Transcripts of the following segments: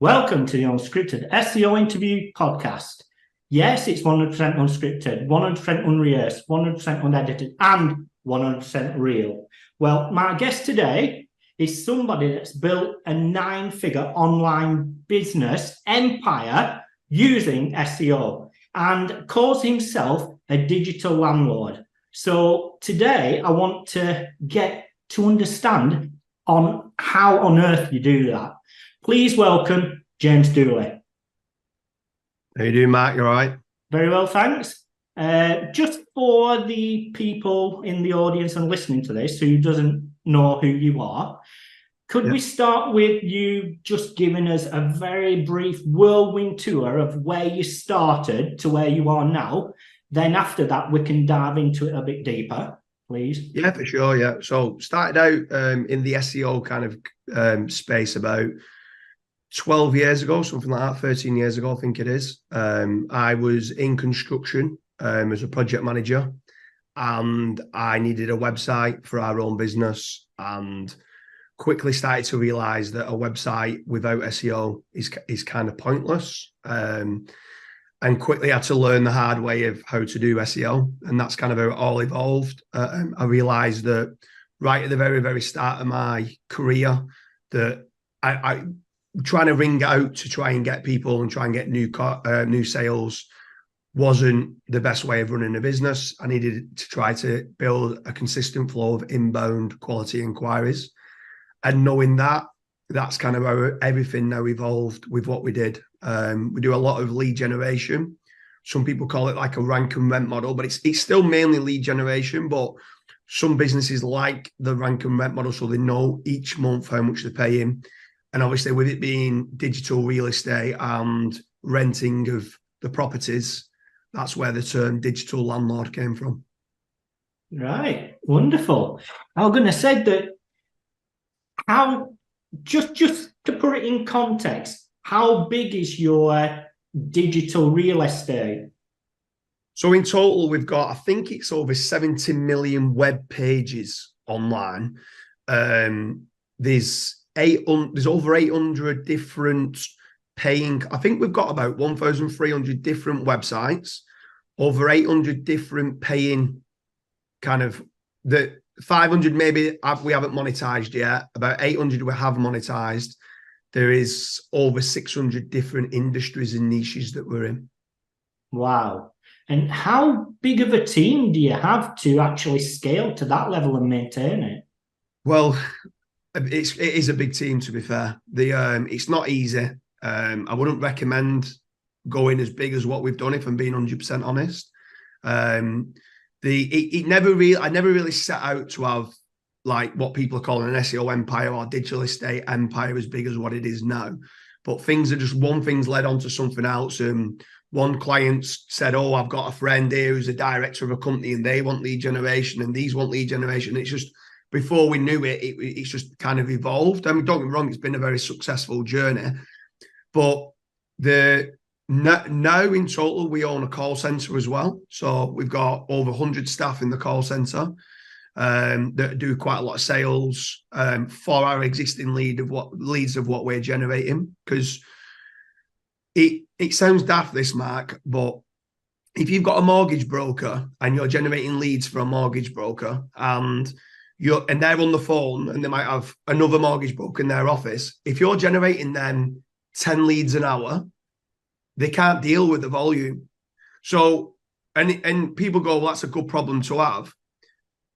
Welcome to the Unscripted SEO interview podcast. Yes, it's 100% unscripted, 100% unrehearsed, 100% unedited, and 100% real. Well, my guest today is somebody that's built a 9-figure online business empire using SEO and calls himself a digital landlord. So today I want to get to understand on how on earth you do that. Please welcome James Dooley. How you doing, Mark? You all right? Very well, thanks. Just for the people in the audience and listening to this who doesn't know who you are, could we start with you just giving us a very brief whirlwind tour of where you started to where you are now? Then after that, we can dive into it a bit deeper, please. Yeah, for sure. Yeah. So started out in the SEO kind of space about 12 years ago, something like that, 13 years ago, I think it is. I was in construction as a project manager, and I needed a website for our own business, and quickly started to realize that a website without SEO is kind of pointless. And quickly had to learn the hard way of how to do SEO. And that's kind of how it all evolved. I realized that right at the very, very start of my career that I trying to ring out to try and get people and try and get new sales wasn't the best way of running a business. I needed to try to build a consistent flow of inbound quality inquiries. And knowing that, that's kind of how everything now evolved with what we did. We do a lot of lead generation. Some people call it like a rank and rent model, but it's still mainly lead generation. But some businesses like the rank and rent model, so they know each month how much they're paying. And obviously, with it being digital real estate and renting of the properties, that's where the term digital landlord came from. Right, wonderful. I was going to say that just to put it in context, how big is your digital real estate? So in total, we've got, I think it's over 70 million web pages online. There's over 800 different paying. I think we've got about 1,300 different websites, over 800 different paying kind of the 500 maybe we haven't monetized yet. About 800 we have monetized. There is over 600 different industries and niches that we're in. Wow. And how big of a team do you have to actually scale to that level and maintain it? Well, it is a big team, to be fair. It's not easy. I wouldn't recommend going as big as what we've done, if I'm being 100% honest. I never really set out to have like what people are calling an SEO empire or digital estate empire as big as what it is now. But things are just, one thing's led on to something else. One client said, "Oh, I've got a friend here who's a director of a company and they want lead generation and these want lead generation." It's just, before we knew it, it's just kind of evolved. I mean, don't get me wrong, it's been a very successful journey. But now in total, we own a call center as well. So we've got over 100 staff in the call center that do quite a lot of sales for our existing leads of what we're generating. Because it sounds daft, this, Mark, but if you've got a mortgage broker and you're generating leads for a mortgage broker and they're on the phone and they might have another mortgage broker in their office, if you're generating them 10 leads an hour, they can't deal with the volume. So, and people go, "Well, that's a good problem to have."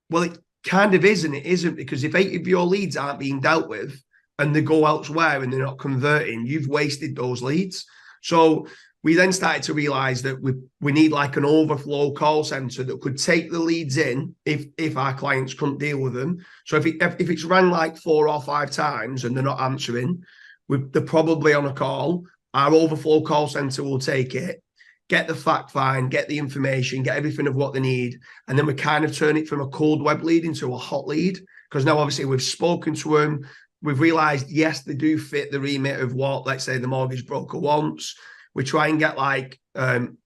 Well, it kind of is and it isn't, because if 8 of your leads aren't being dealt with and they go elsewhere and they're not converting, you've wasted those leads. So we then started to realize that we need like an overflow call center that could take the leads in if our clients couldn't deal with them. So if it's rang like 4 or 5 times and they're not answering, they're probably on a call. Our overflow call center will take it, get the fact find, get the information, get everything of what they need. And then we kind of turn it from a cold web lead into a hot lead. Because now obviously we've spoken to them. We've realized, yes, they do fit the remit of what, let's say, the mortgage broker wants. We try and get like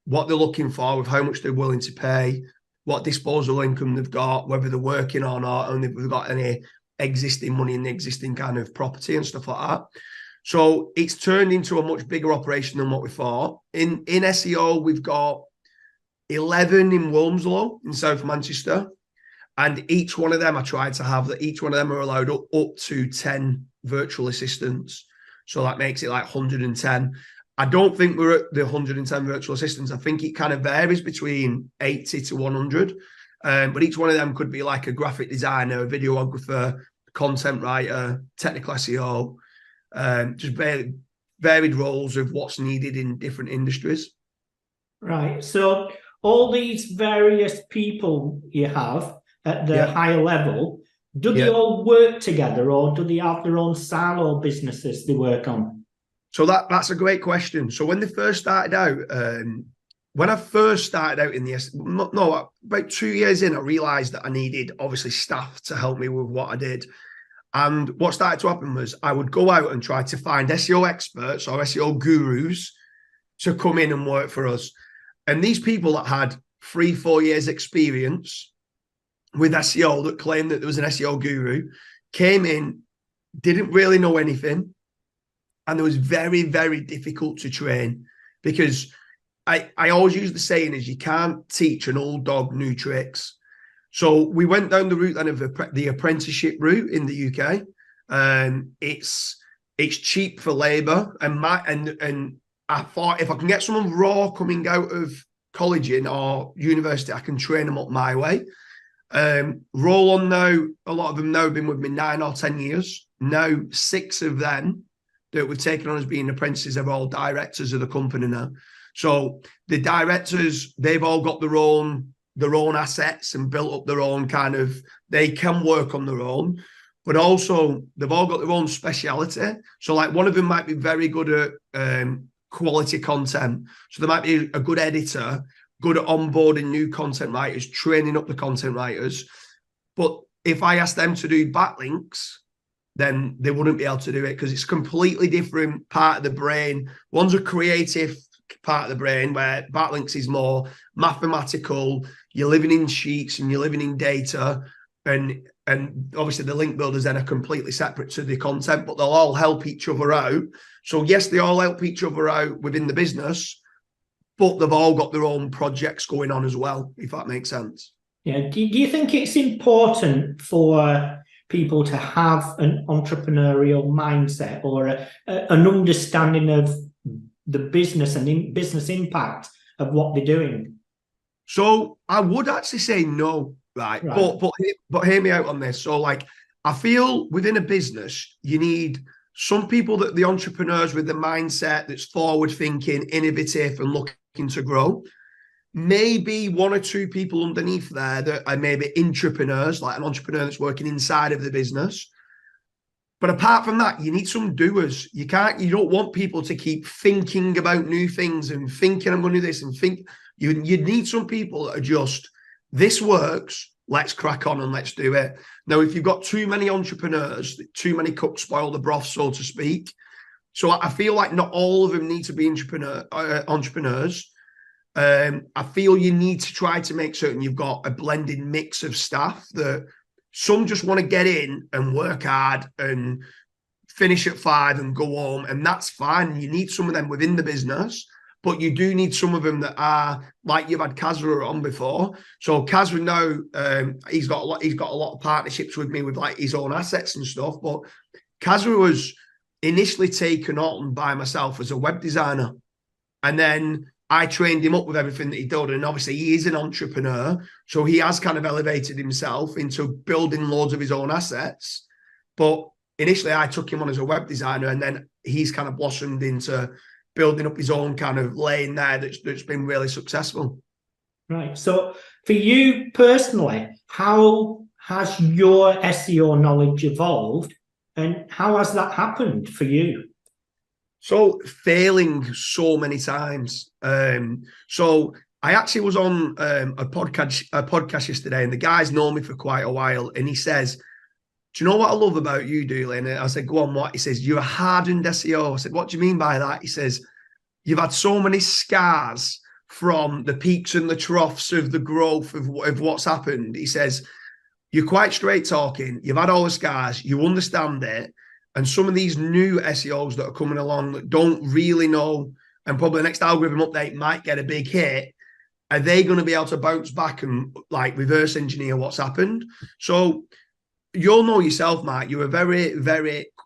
what they're looking for, with how much they're willing to pay, what disposable income they've got, whether they're working or not, and if we've got any existing money in the existing kind of property and stuff like that. So it's turned into a much bigger operation than what we thought. In SEO, we've got 11 in Wilmslow in South Manchester. And each one of them, I tried to have that each one of them are allowed up to 10 virtual assistants. So that makes it like 110. I don't think we're at the 110 virtual assistants. I think it kind of varies between 80 to 100. But each one of them could be like a graphic designer, a videographer, content writer, technical SEO, just varied roles of what's needed in different industries. Right. So all these various people you have at the higher level, do they all work together, or do they have their own silo businesses they work on? So that's a great question. So when they first started out, when I first started out in about 2 years in, I realized that I needed obviously staff to help me with what I did. And what started to happen was I would go out and try to find SEO experts or SEO gurus to come in and work for us. And these people that had 3-4 years experience with SEO, that claimed that there was an SEO guru, came in, didn't really know anything. And it was very, very difficult to train, because I always use the saying is you can't teach an old dog new tricks. So we went down the route then of the apprenticeship route in the UK. It's cheap for labour, and I thought if I can get someone raw coming out of college or university, I can train them up my way. Roll on now, a lot of them now have been with me 9 or 10 years. Now 6 of them that we've taken on as being apprentices are all directors of the company now. So the directors, they've all got their own assets and built up their own they can work on their own, but also they've all got their own speciality. So like one of them might be very good at quality content. So there might be a good editor, good at onboarding new content writers, training up the content writers. But if I ask them to do backlinks, then they wouldn't be able to do it, because it's a completely different part of the brain. One's a creative part of the brain, where backlinks is more mathematical. You're living in sheets and you're living in data, and obviously the link builders then are completely separate to the content, but they'll all help each other out. So yes, they all help each other out within the business, but they've all got their own projects going on as well, if that makes sense. Yeah. Do you think it's important for people to have an entrepreneurial mindset, or an understanding of the business and business impact of what they're doing? So I would actually say no, right? But hear me out on this. So like, I feel within a business, you need some people, that the entrepreneurs with the mindset that's forward thinking, innovative, and looking to grow. Maybe 1 or 2 people underneath there that are maybe entrepreneurs, like an entrepreneur that's working inside of the business. But apart from that, you need some doers. You don't want people to keep thinking about new things and thinking I'm going to do this and think. You need some people that are just, this works, let's crack on and let's do it. Now, if you've got too many entrepreneurs, too many cooks spoil the broth, so to speak. So I feel like not all of them need to be entrepreneurs. I feel you need to try to make certain you've got a blended mix of staff, that some just want to get in and work hard and finish at 5 and go home, and that's fine. You need some of them within the business, but you do need some of them that are like you've had Kazra on before. So Kazra now, he's got a lot of partnerships with me with like his own assets and stuff. But Kazra was initially taken on by myself as a web designer, and then I trained him up with everything that he did. And obviously he is an entrepreneur, so he has kind of elevated himself into building loads of his own assets. But initially I took him on as a web designer, and then he's kind of blossomed into building up his own kind of lane there that's been really successful. Right. So for you personally, how has your SEO knowledge evolved, and how has that happened for you? So failing so many times. So I actually was on a podcast yesterday, and the guy's known me for quite a while, and he says, do you know what I love about you, Dooley? And I said, go on, what? He says, you're a hardened SEO. I said, what do you mean by that? He says, you've had so many scars from the peaks and the troughs of the growth of what's happened. He says, you're quite straight talking. You've had all the scars. You understand it. And some of these new SEOs that are coming along that don't really know, and probably the next algorithm update might get a big hit, are they going to be able to bounce back and like reverse engineer what's happened? So you'll know yourself, Mike, you're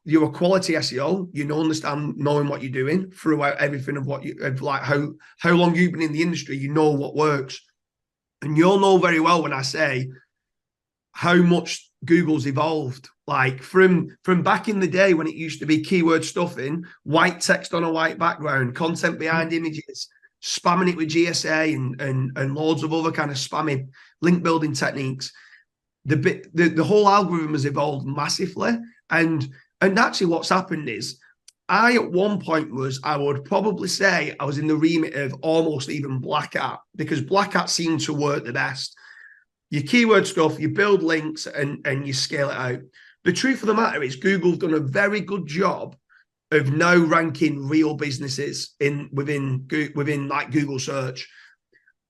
you're a quality SEO. You know, understand knowing what you're doing throughout everything of what you, of like how long you've been in the industry, you know what works. And you'll know very well when I say how much Google's evolved. Like from back in the day when it used to be keyword stuffing, white text on a white background, content behind images, spamming it with GSA and loads of other kind of spammy link building techniques. The whole algorithm has evolved massively. And actually what's happened is I at one point I would probably say I was in the remit of almost even Black Hat, because Black Hat seemed to work the best. Your keyword stuff, you build links and you scale it out. The truth of the matter is Google's done a very good job of now ranking real businesses within like Google search.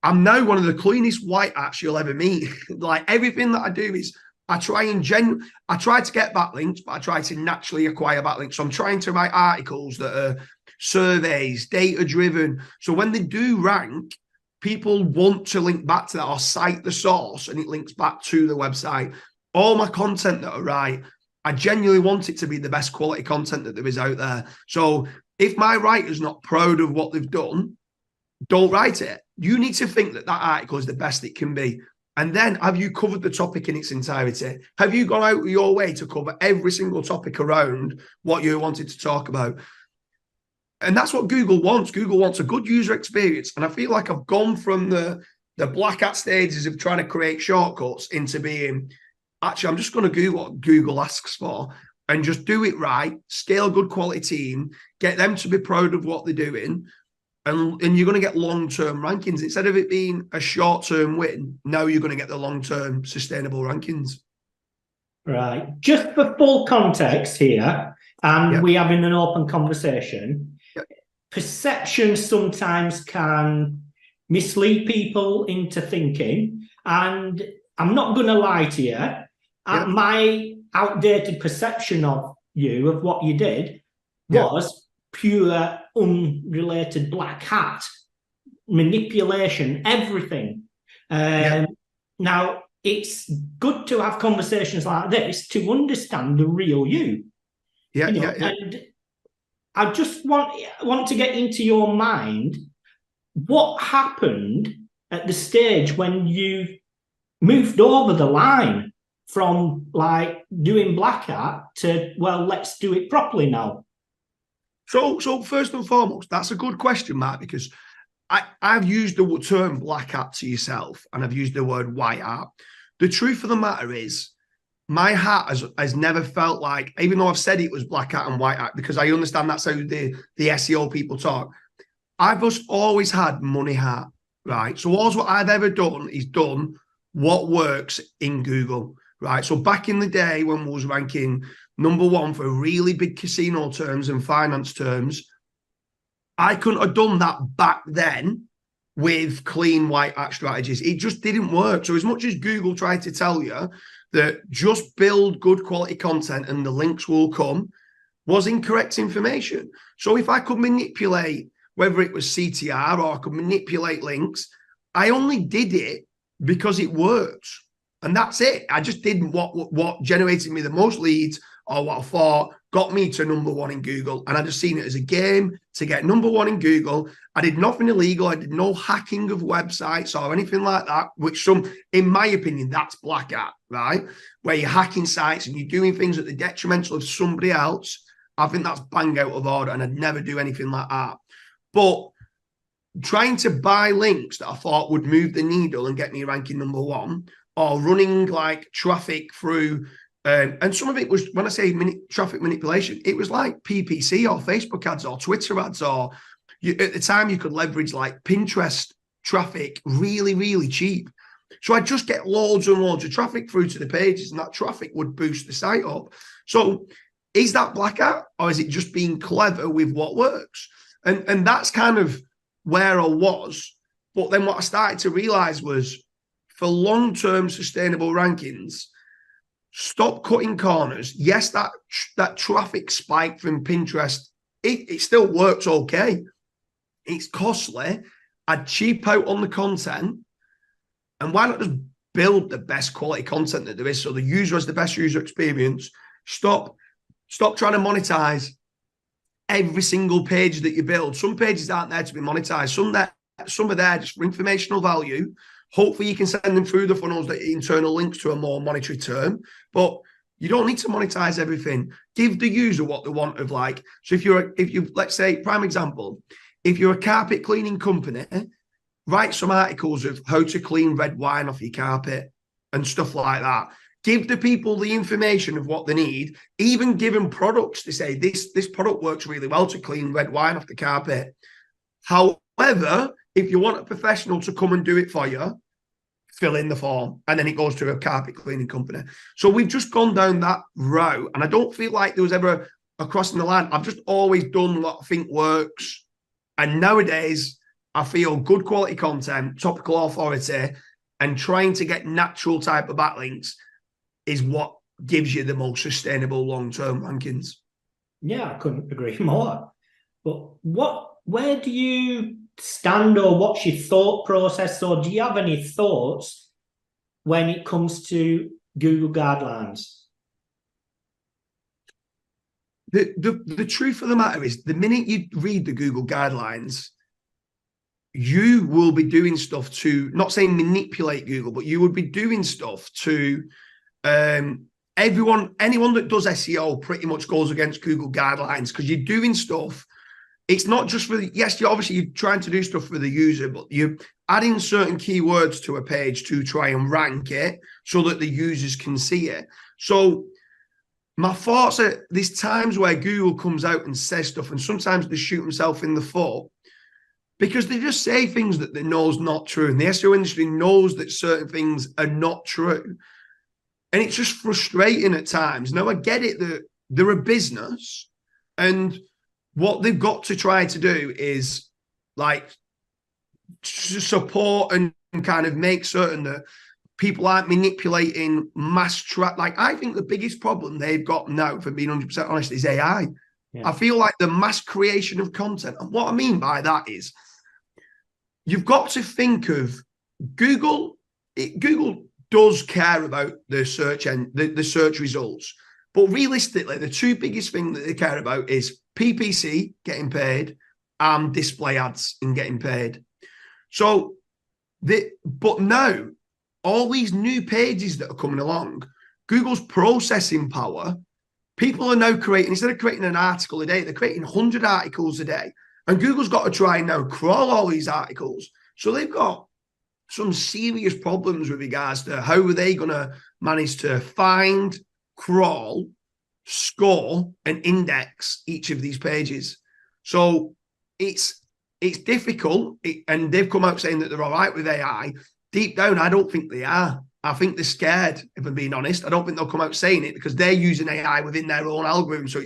I'm now one of the cleanest white hats you'll ever meet. Like everything that I do is I try to get backlinks, but I try to naturally acquire backlinks. So I'm trying to write articles that are surveys, data driven. So when they do rank, people want to link back to that or cite the source and it links back to the website. All my content that I write, I genuinely want it to be the best quality content that there is out there. So if my writer's not proud of what they've done, don't write it. You need to think that article is the best it can be. And then have you covered the topic in its entirety? Have you gone out of your way to cover every single topic around what you wanted to talk about? And that's what Google wants. Google wants a good user experience. And I feel like I've gone from the Black Hat stages of trying to create shortcuts into being, actually, I'm just going to do what Google asks for and just do it right, scale a good quality team, get them to be proud of what they're doing, and you're going to get long-term rankings. Instead of it being a short-term win, now you're going to get the long-term sustainable rankings. Right. Just for full context here, and we're having an open conversation, perception sometimes can mislead people into thinking, and I'm not going to lie to you, my outdated perception of you, of what you did, was pure, unrelated Black Hat, manipulation, everything. Now, it's good to have conversations like this to understand the real you. And I just want to get into your mind. What happened at the stage when you moved over the line from like doing Black Hat to, well, let's do it properly now? So first and foremost, that's a good question, Matt, because I've used the term Black Hat to yourself and I've used the word white hat. The truth of the matter is my hat has never felt like, even though I've said it was Black Hat and white hat, because I understand that's how the SEO people talk, I've just always had money hat, right? So all what I've ever done is done what works in Google, right? So back in the day when we was ranking #1 for really big casino terms and finance terms, I couldn't have done that back then with clean white hat strategies. It just didn't work. So as much as Google tried to tell you that just build good quality content and the links will come, was incorrect information. So if I could manipulate, whether it was CTR or I could manipulate links, I only did it because it worked. And that's it. I just did what generated me the most leads, or what I thought got me to #1 in Google. And I just seen it as a game to get #1 in Google. I did nothing illegal. I did no hacking of websites or anything like that, which in my opinion, that's Black Hat, right? Where you're hacking sites and you're doing things at the detrimental of somebody else. I think that's bang out of order, and I'd never do anything like that. But trying to buy links that I thought would move the needle and get me ranking #1, or running like traffic through, and some of it was, when I say traffic manipulation, it was like PPC or Facebook ads or Twitter ads, or at the time you could leverage like Pinterest traffic really, really cheap. So I'd just get loads and loads of traffic through to the pages, and that traffic would boost the site up. So is that Black Hat, or is it just being clever with what works? And that's kind of where I was. But then what I started to realize was, for long-term sustainable rankings, Stop cutting corners. Yes, that traffic spike from Pinterest, it still works okay. It's costly. I'd cheap out on the content. And why not just build the best quality content that there is so the user has the best user experience? Stop trying to monetize every single page that you build. Some pages aren't there to be monetized. Some are there just for informational value. Hopefully you can send them through the funnels, that internal links to a more monetary term, but you don't need to monetize everything. Give the user what they want of like, so if you let's say, prime example, if you're a carpet cleaning company, write some articles of how to clean red wine off your carpet and stuff like that. Give the people the information of what they need, even give them products to say, this product works really well to clean red wine off the carpet. However, if you want a professional to come and do it for you, fill in the form, and then it goes to a carpet cleaning company. So we've just gone down that route, and I don't feel like there was ever a crossing the line. I've just always done what I think works. And nowadays, I feel good quality content, topical authority, and trying to get natural type of backlinks is what gives you the most sustainable long-term rankings. Yeah, I couldn't agree more. But where do you stand, or what's your thought process, or do you have any thoughts when it comes to Google guidelines? The truth of the matter is, the minute you read the Google guidelines, you will be doing stuff to, not saying manipulate Google, but you would be doing stuff to anyone that does SEO pretty much goes against Google guidelines, because you're doing stuff. It's not just for yes, you're trying to do stuff for the user, but you're adding certain keywords to a page to try and rank it so that the users can see it. So my thoughts are, there's times where Google comes out and says stuff, and sometimes they shoot themselves in the foot because they just say things that they know is not true. And the SEO industry knows that certain things are not true. And it's just frustrating at times. Now, I get it that they're a business, and what they've got to try to do is like support and kind of make certain that people aren't manipulating mass like, I think the biggest problem they've got now, for being 100% honest, is AI. Yeah. I feel like the mass creation of content. And what I mean by that is, you've got to think of Google. Google does care about the search and the search results. But realistically, the two biggest things that they care about is PPC, getting paid, and display ads and getting paid. So, but now, all these new pages that are coming along, Google's processing power, people are now creating, instead of creating an article a day, they're creating 100 articles a day. And Google's got to try and now crawl all these articles. So they've got some serious problems with regards to how are they going to manage to find, crawl, score, and index each of these pages. So it's difficult, and they've come out saying that they're all right with AI. Deep down, I don't think they are. I think they're scared, if I'm being honest. I don't think they'll come out saying it because they're using AI within their own algorithm. So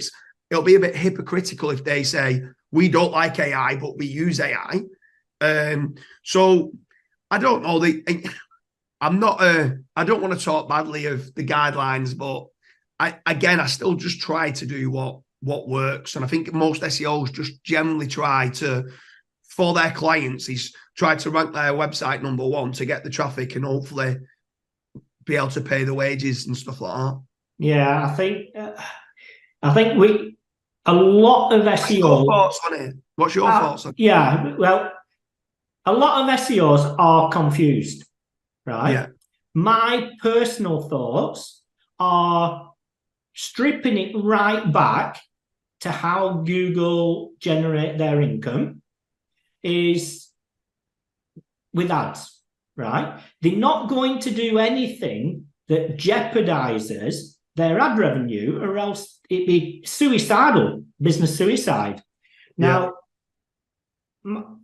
it'll be a bit hypocritical if they say, we don't like AI, but we use AI. So I don't know. I don't want to talk badly of the guidelines, but I still just try to do what works. And I think most SEOs just generally try to, for their clients, is try to rank their website #1 to get the traffic and hopefully be able to pay the wages and stuff like that. Yeah, I think a lot of SEO. What's your thoughts on it? What's your thoughts on it? Yeah, well, a lot of SEOs are confused, right? Yeah. My personal thoughts are stripping it right back to how Google generate their income is with ads, right? They're not going to do anything that jeopardizes their ad revenue, or else it'd be suicidal, business suicide. Now,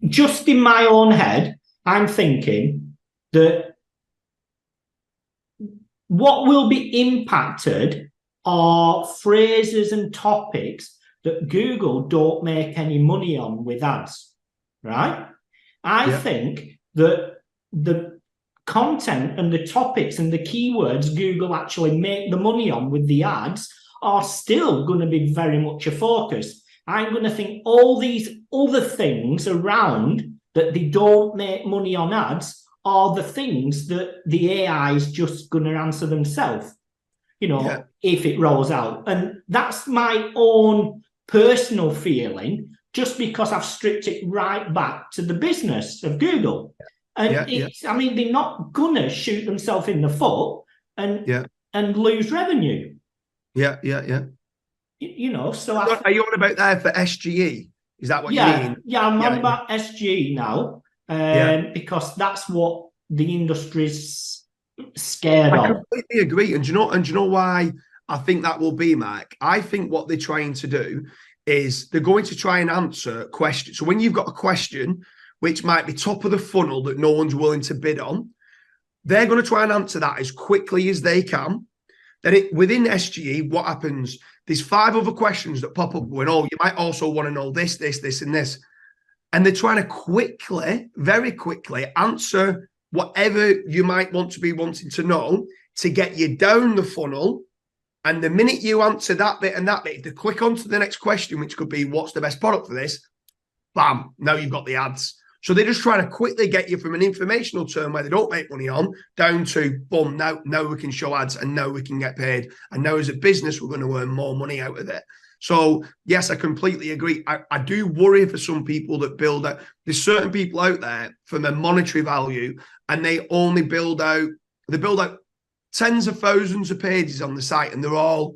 just in my own head, I'm thinking that what will be impacted are phrases and topics that Google don't make any money on with ads, right? I think that the content and the topics and the keywords Google actually make the money on with the ads are still going to be very much a focus. I'm going to think all these other things around that they don't make money on ads are the things that the AI is just going to answer themselves, if it rolls out. And that's my own personal feeling, just because I've stripped it right back to the business of Google. And I mean, they're not going to shoot themselves in the foot and lose revenue. Yeah. So are you on about there for SGE? Is that what you mean? Yeah, I'm on about SGE now, because that's what the industry's scared of. I completely agree. And do you know why I think that will be, Mike? I think what they're trying to do is they're going to try and answer questions. So when you've got a question which might be top of the funnel that no one's willing to bid on, they're going to try and answer that as quickly as they can. Then within SGE, what happens? There's 5 other questions that pop up going, oh, you might also want to know this, and this. And they're trying to very quickly answer whatever you might want to be wanting to know to get you down the funnel. And the minute you answer that bit and that bit, to click on to the next question, which could be, what's the best product for this? Bam, now you've got the ads. So they're just trying to quickly get you from an informational term where they don't make money on down to, boom, now we can show ads and now we can get paid. And now as a business, we're going to earn more money out of it. So yes, I completely agree. I do worry for some people that build out. There's certain people out there from a monetary value, and they only build out tens of thousands of pages on the site, and they're all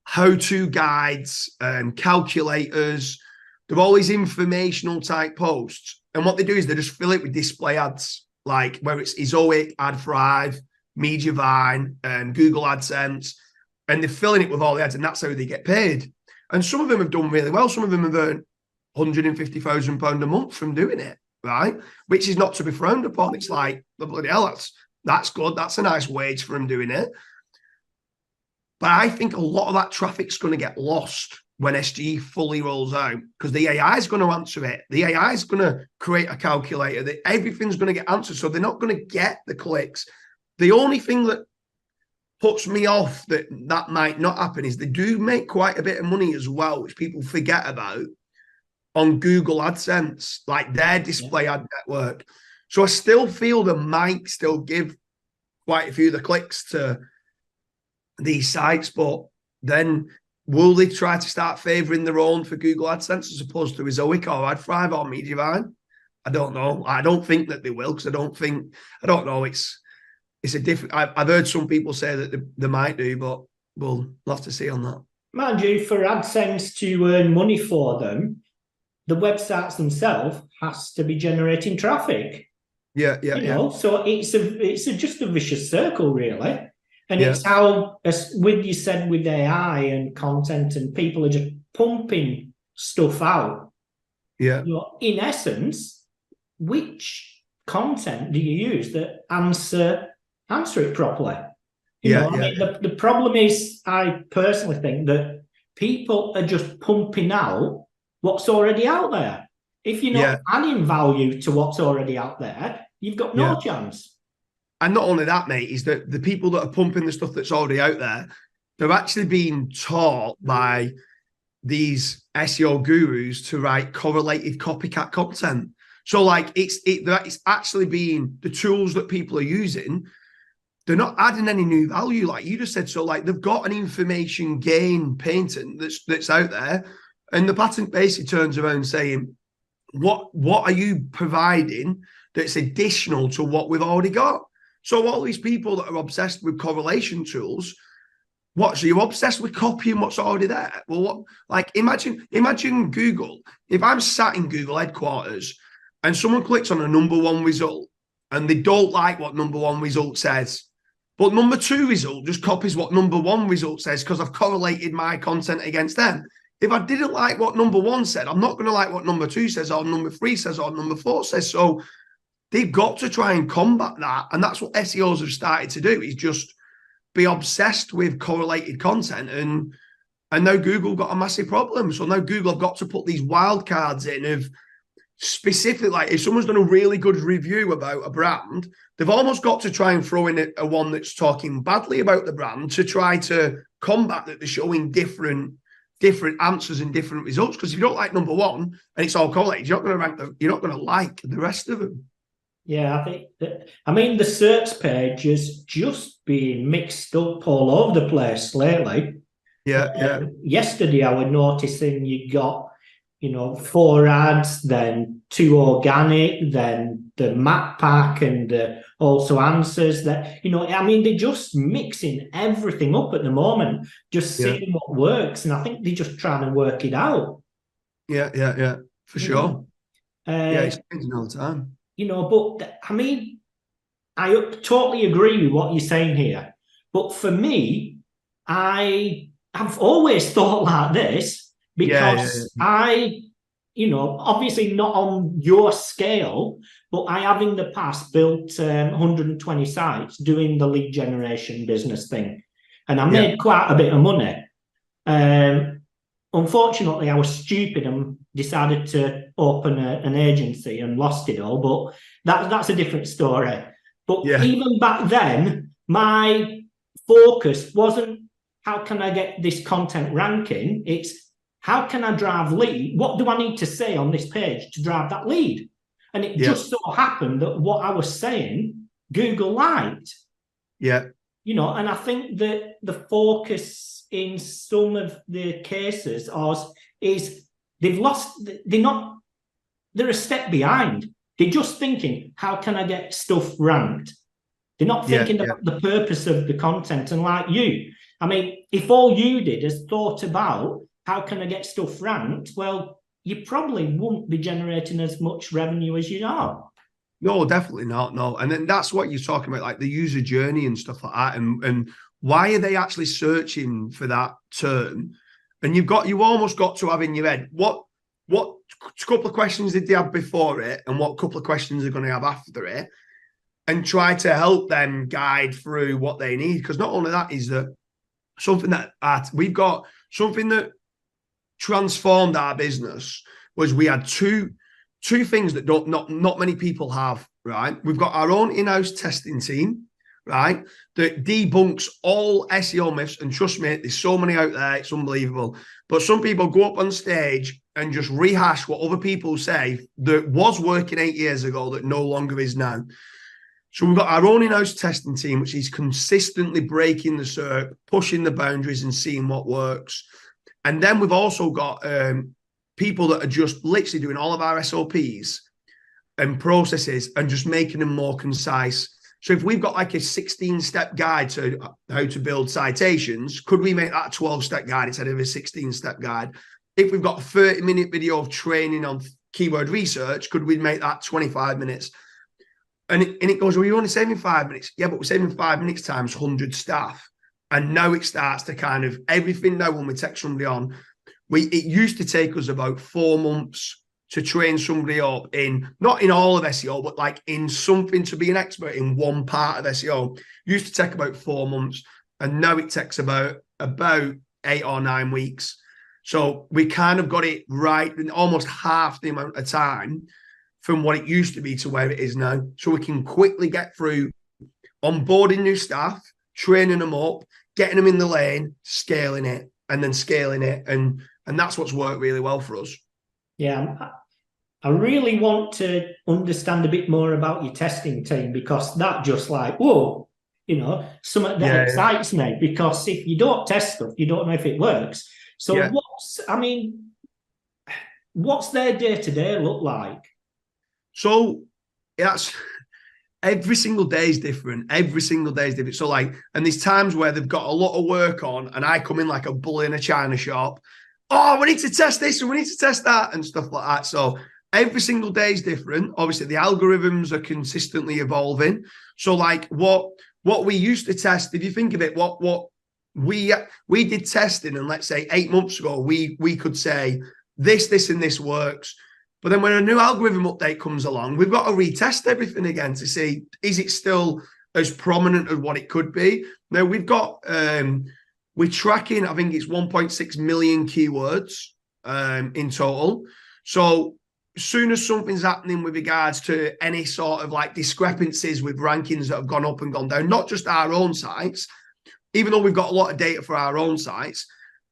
how-to guides and calculators. They're all these informational type posts. And what they do is they just fill it with display ads, like where it's Ezoic, AdThrive, Mediavine, and Google AdSense, and they're filling it with all the ads, and that's how they get paid. And some of them have done really well. Some of them have earned £150,000 a month from doing it, right? Which is not to be frowned upon. It's like, bloody hell, that's good. That's a nice wage for them doing it. But I think a lot of that traffic's going to get lost when SGE fully rolls out, because the AI is going to answer it. The AI is going to create a calculator that everything's going to get answered. So they're not going to get the clicks. The only thing that puts me off that might not happen is they do make quite a bit of money as well, which people forget about, on Google AdSense, like their display ad network. So I still feel they might still give quite a few of the clicks to these sites, but then will they try to start favouring their own for Google AdSense as opposed to Ezoic or AdThrive or Mediavine? I don't know. I don't think that they will, because I don't know. It's a different. I've heard some people say that they might do, but we'll have to see on that. Mind you, for AdSense to earn money for them, the websites themselves has to be generating traffic. Yeah. So it's just a vicious circle, really. And it's how, as you said, with AI and content, and people are just pumping stuff out. Yeah. In essence, which content do you use that answer it properly? I mean, the problem is, I personally think that people are just pumping out what's already out there. If you're not adding value to what's already out there, you've got no chance. And not only that, mate, is that the people that are pumping the stuff that's already out there, they're actually being taught by these SEO gurus to write correlated copycat content. So like it's actually being the tools that people are using. They're not adding any new value, like you just said. So like they've got an information gain patent that's out there, and the patent basically turns around saying, what are you providing that's additional to what we've already got? So all these people that are obsessed with correlation tools, so you're obsessed with copying what's already there? Well, imagine Google. If I'm sat in Google headquarters and someone clicks on a number 1 result and they don't like what number 1 result says, but number 2 result just copies what number 1 result says because I've correlated my content against them. If I didn't like what number 1 said, I'm not going to like what number 2 says, or number 3 says, or number 4 says. So they've got to try and combat that. And that's what SEOs have started to do, is just be obsessed with correlated content. And now Google got a massive problem. So now Google have got to put these wildcards in of specifically, like if someone's done a really good review about a brand, they've almost got to try and throw in a one that's talking badly about the brand to try to combat that they're showing different answers and different results. Because if you don't like number one and it's all collated, you're not going to rank you're not going to like the rest of them. Yeah, I think that, I mean, the search page has just been mixed up all over the place lately. Yeah. Yesterday, I was noticing you got, 4 ads, then 2 organic, then the map pack, and also answers that, I mean, they're just mixing everything up at the moment, just seeing what works. And I think they're just trying to work it out. Yeah, for sure. It's changing all the time. But I mean, I totally agree with what you're saying here. But for me, I've always thought like this because I, obviously not on your scale, but I have in the past built 120 sites doing the lead generation business thing. And I made quite a bit of money. Unfortunately, I was stupid and decided to open an agency and lost it all, but that's a different story. But even back then, my focus wasn't how can I get this content ranking? It's how can I drive lead? What do I need to say on this page to drive that lead? And it just so happened that what I was saying, Google liked. Yeah. And I think that the focus in some of the cases is they've lost, they're a step behind. They're just thinking, how can I get stuff ranked? They're not thinking about the purpose of the content. And like you, I mean, if all you did is thought about how can I get stuff ranked, well, you probably wouldn't be generating as much revenue as you are. No, definitely not. No. And then that's what you're talking about, like the user journey and stuff like that. And why are they actually searching for that term? And you almost got to have in your head, what couple of questions did they have before it and what couple of questions they're going to have after it, and try to help them guide through what they need. Because not only that is that something that we've got something that transformed our business was we had two things that not many people have, right? We've got our own in-house testing team, right, that debunks all SEO myths. And trust me, there's so many out there, it's unbelievable. But some people go up on stage and just rehash what other people say that was working 8 years ago that no longer is now. So we've got our own in-house testing team, which is consistently breaking the SERP, pushing the boundaries and seeing what works. And then we've also got people that are just literally doing all of our SOPs and processes and just making them more concise. So if we've got like a 16-step guide to how to build citations, could we make that a 12-step guide instead of a 16-step guide? If we've got a 30-minute video of training on keyword research, could we make that 25 minutes? And it goes, well, you're only saving 5 minutes. Yeah, but we're saving 5 minutes times 100 staff. And now it starts to kind of everything now when we take somebody on, it used to take us about 4 months to train somebody up in, not in all of SEO, but like in something to be an expert in one part of SEO. It used to take about 4 months. And now it takes about 8 or 9 weeks. So we kind of got it right in almost half the amount of time from what it used to be to where it is now. So we can quickly get through onboarding new staff, training them up, getting them in the lane, scaling it, and then scaling it. And that's what's worked really well for us. Yeah, I really want to understand a bit more about your testing team, because that just like, whoa, something that excites me, because if you don't test stuff, you don't know if it works. So what's their day-to-day look like? So that's every single day is different. Every single day is different. So and there's times where they've got a lot of work on and I come in like a bull in a china shop. Oh, we need to test this and we need to test that and stuff like that. So every single day is different. Obviously, the algorithms are consistently evolving. So like what we used to test, if you think of it, what we did testing, and let's say 8 months ago, we could say this, and this works. But then when a new algorithm update comes along, we've got to retest everything again to see, is it still as prominent as what it could be? Now, we've got, we're tracking, I think it's 1.6 million keywords in total. So soon as something's happening with regards to any sort of like discrepancies with rankings that have gone up and gone down, not just our own sites, even though we've got a lot of data for our own sites,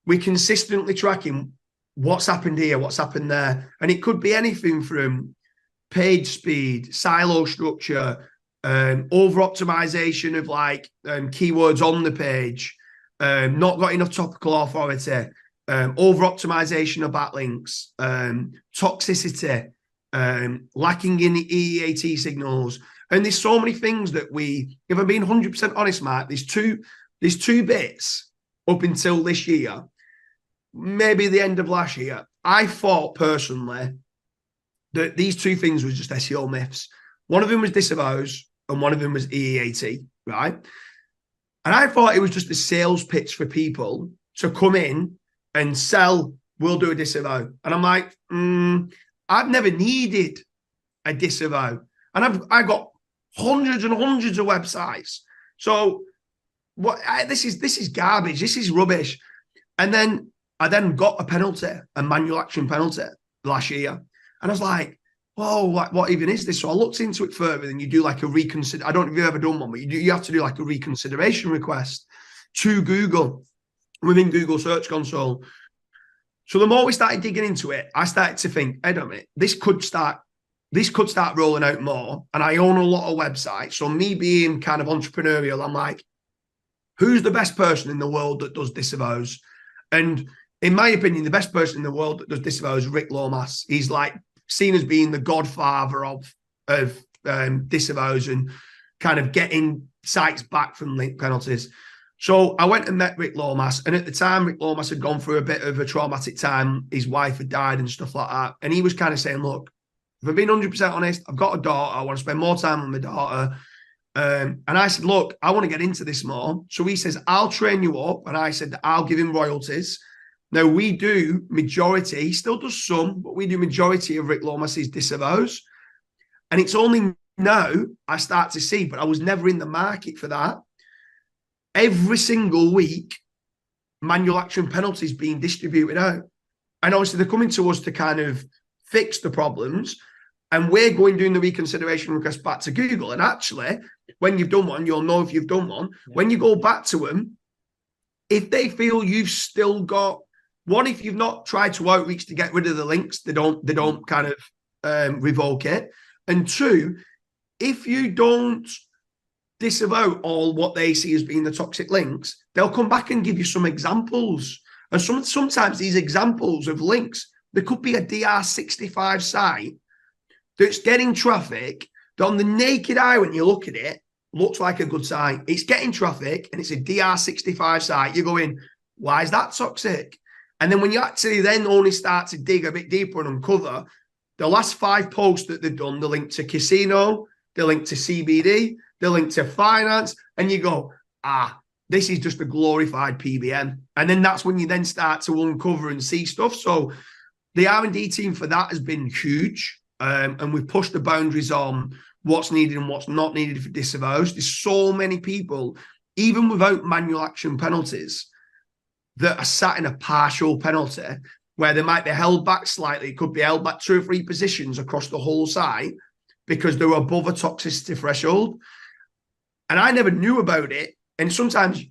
we're consistently tracking what's happened here, what's happened there. And it could be anything from page speed, silo structure, over optimization of like keywords on the page, not got enough topical authority, over optimization of backlinks, toxicity, lacking in the EEAT signals. And there's so many things that if I'm being 100% honest, Mark, there's two bits up until this year, maybe the end of last year. I thought personally that these two things was just SEO myths. One of them was disavows and one of them was EEAT, right? And I thought it was just a sales pitch for people to come in and sell, we'll do a disavow. And I'm like, I've never needed a disavow. And I've got hundreds and hundreds of websites. So this is garbage. This is rubbish. And then I got a penalty, a manual action penalty last year. And I was like, whoa, what even is this? So I looked into it further, and you do like a reconsider. I don't know if you've ever done one, but you have to do like a reconsideration request to Google within Google Search Console. So the more we started digging into it, I started to think, hey, a minute, this could start rolling out more. And I own a lot of websites. So me being kind of entrepreneurial, I'm like, who's the best person in the world that does disavows? And in my opinion, the best person in the world that does disavows is Rick Lomas. He's like seen as being the godfather of disavows and kind of getting sites back from link penalties. So I went and met Rick Lomas, and at the time, Rick Lomas had gone through a bit of a traumatic time. His wife had died and stuff like that. And he was kind of saying, look, if I'm being 100% honest, I've got a daughter. I want to spend more time with my daughter. And I said, look, I want to get into this more. So he says, I'll train you up. And I said, I'll give him royalties. Now, we do majority, he still does some, but we do majority of Rick Lomas's disavows. And it's only now I start to see, but I was never in the market for that. Every single week, manual action penalties being distributed out. And obviously they're coming to us to kind of fix the problems. And we're doing the reconsideration request back to Google. And actually, when you've done one, you'll know if you've done one. Yeah. When you go back to them, if they feel you've still got, one, if you've not tried to outreach to get rid of the links, they don't kind of revoke it. And two, if you don't disavow all what they see as being the toxic links, they'll come back and give you some examples. And sometimes these examples of links, there could be a DR65 site that's getting traffic that on the naked eye, when you look at it, looks like a good site. It's getting traffic and it's a DR65 site. You're going, why is that toxic? And then when you actually then only start to dig a bit deeper and uncover, the last 5 posts that they've done, they link to casino, they link to CBD, they link to finance, and you go, this is just a glorified PBN. And then that's when you then start to uncover and see stuff. So the R&D team for that has been huge. And we've pushed the boundaries on what's needed and what's not needed for disavows. There's so many people, even without manual action penalties, that are sat in a partial penalty where they might be held back slightly. It could be held back 2 or 3 positions across the whole site because they're above a toxicity threshold. And I never knew about it. And sometimes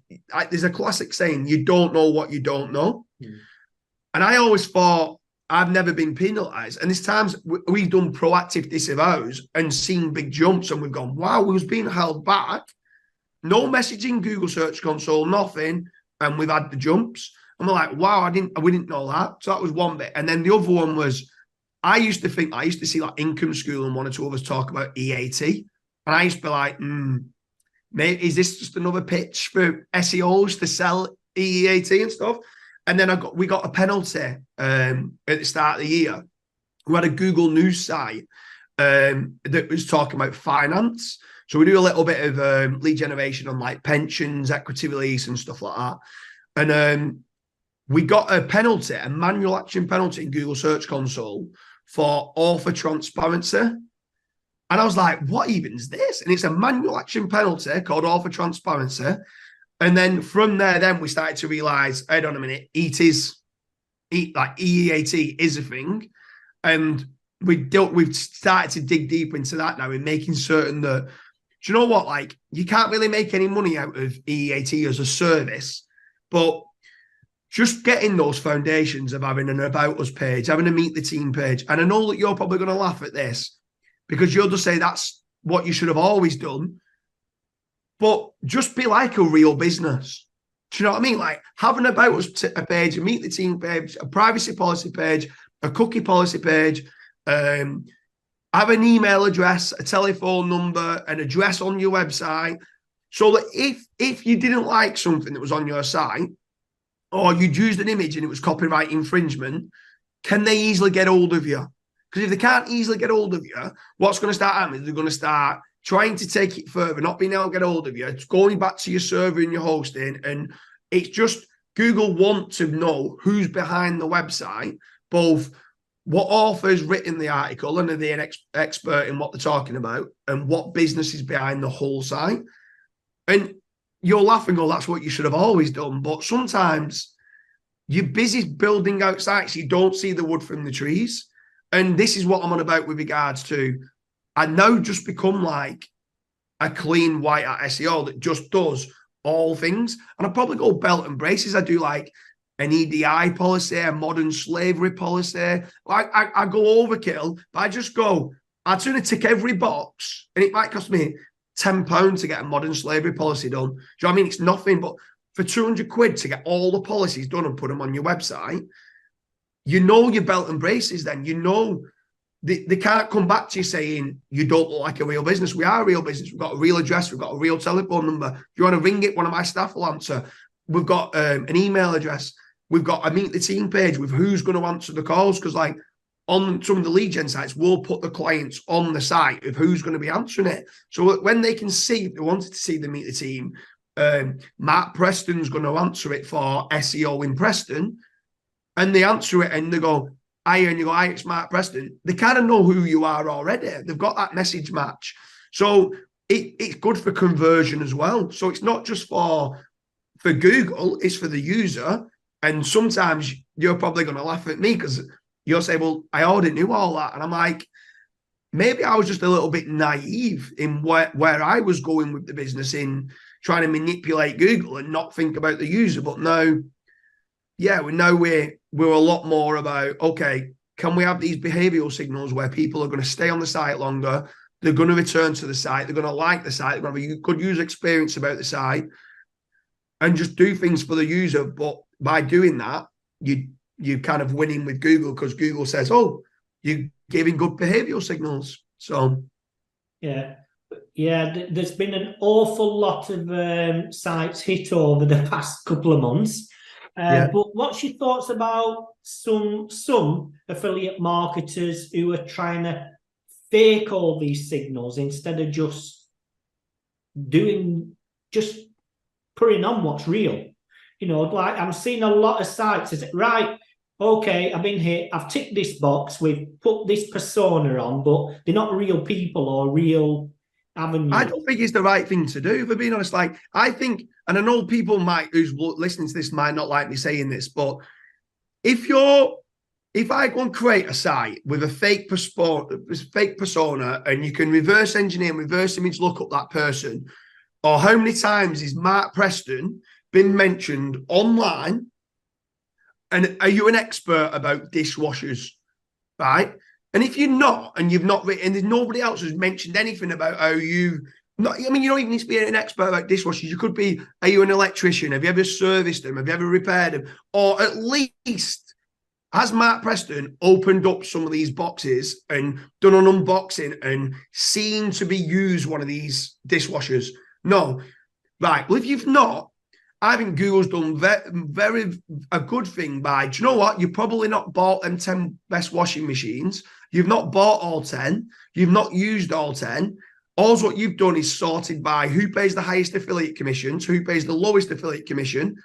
there's a classic saying, you don't know what you don't know. Mm. And I always thought, I've never been penalized. And there's times we've done proactive disavows and seen big jumps and we've gone, wow, we was being held back. No messaging, Google Search Console, nothing. And we've had the jumps. And we're like, wow, we didn't know that. So that was one bit. And then the other one was, I used to see like Income School and 1 or 2 of us talk about EAT. And I used to be like, maybe is this just another pitch for SEOs to sell EAT and stuff? And then we got a penalty at the start of the year. We had a Google News site that was talking about finance. So we do a little bit of lead generation on like pensions, equity release and stuff like that. And we got a penalty, a manual action penalty in Google Search Console for author transparency. And I was like, what even is this? And it's a manual action penalty called author transparency. And then from there, then we started to realize, hold on a minute, EEAT is a thing. And we've started to dig deep into that now and making certain that, do you know what? Like, you can't really make any money out of EAT as a service, but just getting those foundations of having an About Us page, having a Meet the Team page. And I know that you're probably going to laugh at this because you'll just say that's what you should have always done. But just be like a real business. Do you know what I mean? Like, have an About Us a page, a Meet the Team page, a privacy policy page, a cookie policy page, have an email address, a telephone number, an address on your website, so that if you didn't like something that was on your site, or you'd used an image and it was copyright infringement, can they easily get hold of you? Because if they can't easily get hold of you, what's going to start happening is they're going to start trying to take it further, not being able to get hold of you. It's going back to your server and your hosting. And it's just, Google want to know who's behind the website, both what author's written the article and are they an expert in what they're talking about, and what business is behind the whole site. And you'll laugh and go, that's what you should have always done. But sometimes you're busy building out sites, you don't see the wood from the trees. And this is what I'm on about with regards to, I now just become like a clean white hat SEO that just does all things. And I probably go belt and braces. I do like an EDI policy, a modern slavery policy. Like I go overkill, but I just go, I'd sooner tick every box, and it might cost me £10 to get a modern slavery policy done. Do you know what I mean? It's nothing, but for 200 quid to get all the policies done and put them on your website, you know your belt and braces then. You know they can't come back to you saying you don't look like a real business. We are a real business. We've got a real address. We've got a real telephone number. If you want to ring it, one of my staff will answer. We've got an email address. We've got a Meet the Team page with who's going to answer the calls, because like on some of the lead gen sites, we'll put the clients on the site of who's going to be answering it. So when they can see, if they wanted to see the Meet the Team, Mark Preston's going to answer it for SEO in Preston, and they answer it and they go, hi, and you go, hi, it's Mark Preston. They kind of know who you are already. They've got that message match. So it's good for conversion as well. So it's not just for Google, it's for the user. And sometimes you're probably going to laugh at me because you'll say, well, I already knew all that. And I'm like, maybe I was just a little bit naive in where I was going with the business, in trying to manipulate Google and not think about the user. But now, yeah, we're a lot more about, okay, can we have these behavioral signals where people are going to stay on the site longer, they're going to return to the site, they're going to like the site, they're going to have a good user experience about the site, and just do things for the user. But by doing that, you kind of winning with Google, because Google says, oh, you're giving good behavioral signals. So yeah, there's been an awful lot of sites hit over the past couple of months. But what's your thoughts about some affiliate marketers who are trying to fake all these signals instead of just putting on what's real? You know, like I'm seeing a lot of sites. Is it right? Okay, I've been here. I've ticked this box. We've put this persona on, but they're not real people or real avenues. I don't think it's the right thing to do, for being honest. Like, I think, and I know people who's listening to this might not like me saying this, but if I go and create a site with a fake persona, and you can reverse engineer, reverse image look up that person, or how many times is Mark Preston been mentioned online, and are you an expert about dishwashers, right? And if you're not, and you've not written, and there's nobody else who's mentioned anything about how you, not, I mean, you don't even need to be an expert about dishwashers. You could be, are you an electrician? Have you ever serviced them? Have you ever repaired them? Or at least, has Mark Preston opened up some of these boxes and done an unboxing and seen to be used one of these dishwashers? No. Right. Well, if you've not, I think Google's done very a good thing by, do you know what? You've probably not bought them 10 best washing machines. You've not bought all 10. You've not used all 10. All what you've done is sorted by who pays the highest affiliate commissions, who pays the lowest affiliate commission.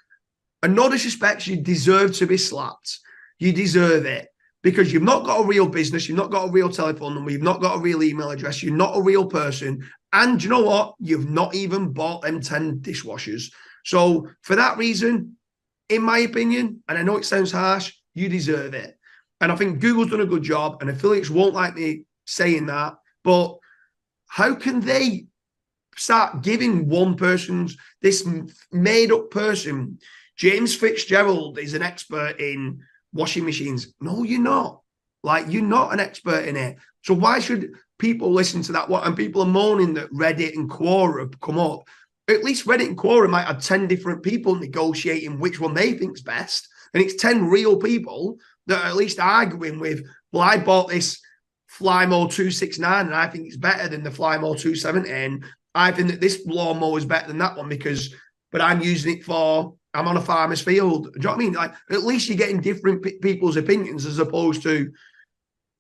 And no disrespect, you deserve to be slapped. You deserve it, because you've not got a real business. You've not got a real telephone number. You've not got a real email address. You're not a real person. And you know what? You've not even bought them 10 dishwashers. So for that reason, in my opinion, and I know it sounds harsh, you deserve it. And I think Google's done a good job, and affiliates won't like me saying that, but how can they start giving one person's, this made-up person, James Fitzgerald is an expert in washing machines. No, you're not. Like, you're not an expert in it. So why should people listen to that? And people are moaning that Reddit and Quora have come up. At least Reddit and Quora might have 10 different people negotiating which one they think's best. And it's 10 real people that are at least arguing with, well, I bought this Flymo 269 and I think it's better than the Flymo 270. And I think that this lawnmower is better than that one but I'm using it I'm on a farmer's field. Do you know what I mean? Like, at least you're getting different people's opinions as opposed to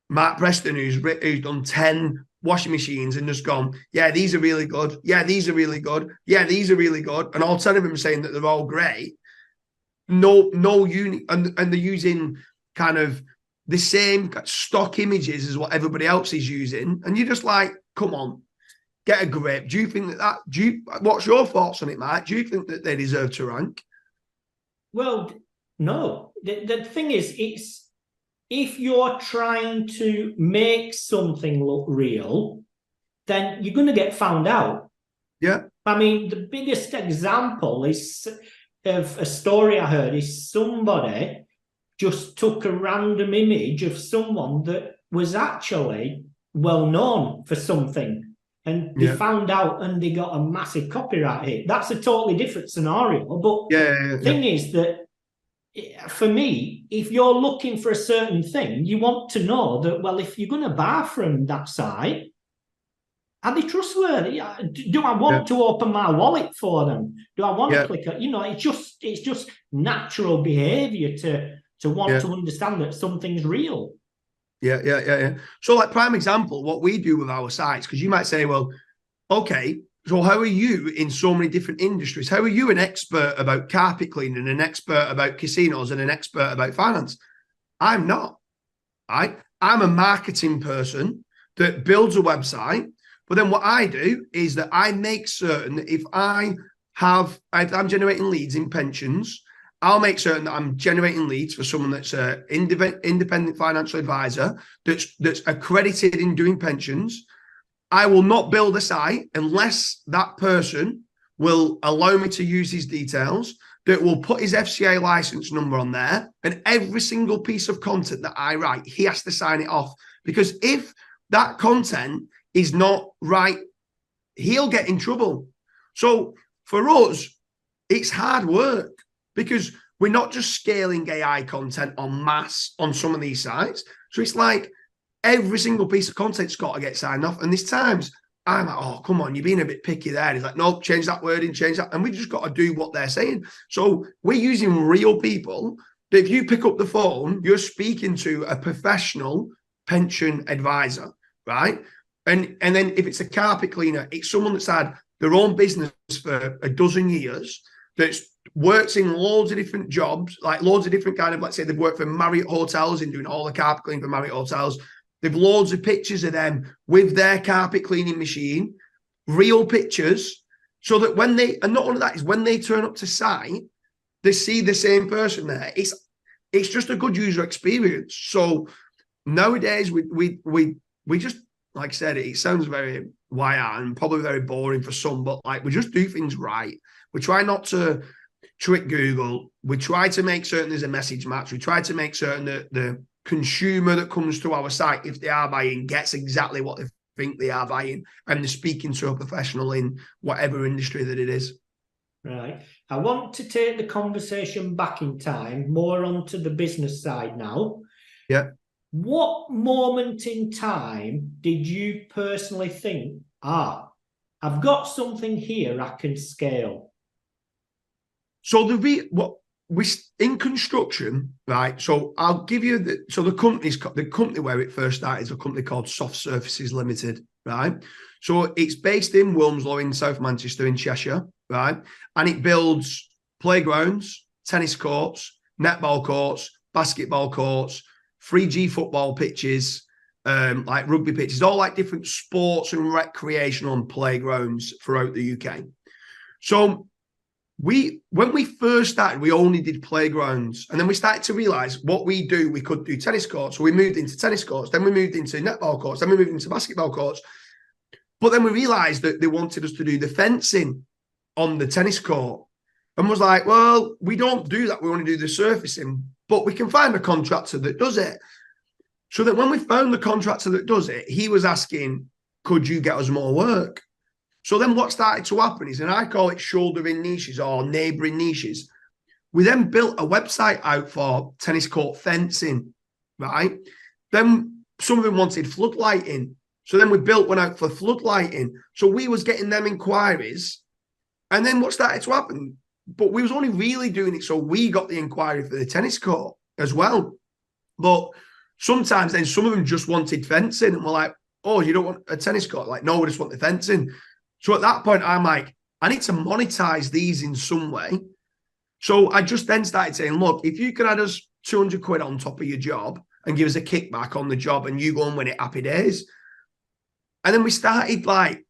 Mark Preston, who's done 10 washing machines and just gone, yeah, these are really good. Yeah, these are really good. Yeah, these are really good. And all 10 of them saying that they're all great. No unit, and they're using kind of the same stock images as what everybody else is using. And you're just like, come on, get a grip. Do you think what's your thoughts on it, Mike? Do you think that they deserve to rank? Well, no. The thing is, if you're trying to make something look real, then you're going to get found out. Yeah. I mean, the biggest example of a story I heard is somebody just took a random image of someone that was actually well known for something, and they found out and they got a massive copyright hit. That's a totally different scenario. But the thing is that, for me, if you're looking for a certain thing, you want to know that, well, if you're going to buy from that site, are they trustworthy? Do I want to open my wallet for them? Do I want to click it? It's just natural behavior to want to understand that something's real. Yeah. So, like, prime example, what we do with our sites, because you might say, well, okay, so how are you in so many different industries? How are you an expert about carpet cleaning, an expert about casinos, and an expert about finance? I'm not. I'm a marketing person that builds a website. But then what I do is that I make certain that if I'm generating leads in pensions, I'll make certain that I'm generating leads for someone that's an independent financial advisor that's accredited in doing pensions. I will not build a site unless that person will allow me to use his details, that will put his FCA license number on there, and every single piece of content that I write, he has to sign it off. Because if that content is not right, he'll get in trouble. So for us, it's hard work, because we're not just scaling AI content en masse on some of these sites. So it's like every single piece of content's got to get signed off. And there's times I'm like, oh, come on, you're being a bit picky there. And he's like, no, change that wording, change that. And we just got to do what they're saying. So we're using real people that if you pick up the phone, you're speaking to a professional pension advisor, right? And then if it's a carpet cleaner, it's someone that's had their own business for a dozen years, that's works in loads of different jobs, like loads of different kind of, let's say they've worked for Marriott hotels and doing all the carpet cleaning for Marriott hotels. They've loads of pictures of them with their carpet cleaning machine, real pictures, so that when they, and not only that, is when they turn up to site, they see the same person there. It's just a good user experience. So nowadays we just, like I said, it sounds very wire and probably very boring for some, but like, we just do things right. We try not to trick Google. We try to make certain there's a message match. We try to make certain that the consumer that comes to our site, if they are buying, gets exactly what they think they are buying, and they're speaking to a professional in whatever industry that it is. Right. I want to take the conversation back in time, more onto the business side now. Yeah. What moment in time did you personally think, I've got something here I can scale? So we in construction, right? So I'll give you the company where it first started is a company called Soft Surfaces Limited, right? So it's based in Wilmslow in South Manchester in Cheshire, right? And it builds playgrounds, tennis courts, netball courts, basketball courts, 3G football pitches, like rugby pitches, all like different sports and recreational and playgrounds throughout the UK. So when we first started, we only did playgrounds, and then we started to realize what we could do tennis courts. So we moved into tennis courts, then we moved into netball courts, then we moved into basketball courts. But then we realized that they wanted us to do the fencing on the tennis court, and was like, well, we don't do that. We only do the surfacing, but we can find a contractor that does it. So that when we found the contractor that does it, he was asking, could you get us more work? So then what started to happen is, and I call it shouldering niches or neighbouring niches, we then built a website out for tennis court fencing, right? Then some of them wanted floodlighting. So then we built one out for floodlighting. So we was getting them inquiries. And then what started to happen, but we was only really doing it so we got the inquiry for the tennis court as well. But sometimes then some of them just wanted fencing, and we're like, oh, you don't want a tennis court? Like, no, we just want the fencing. So at that point, I'm like, I need to monetize these in some way. So I just then started saying, look, if you can add us 200 quid on top of your job and give us a kickback on the job and you go and win it, happy days. And then we started, like,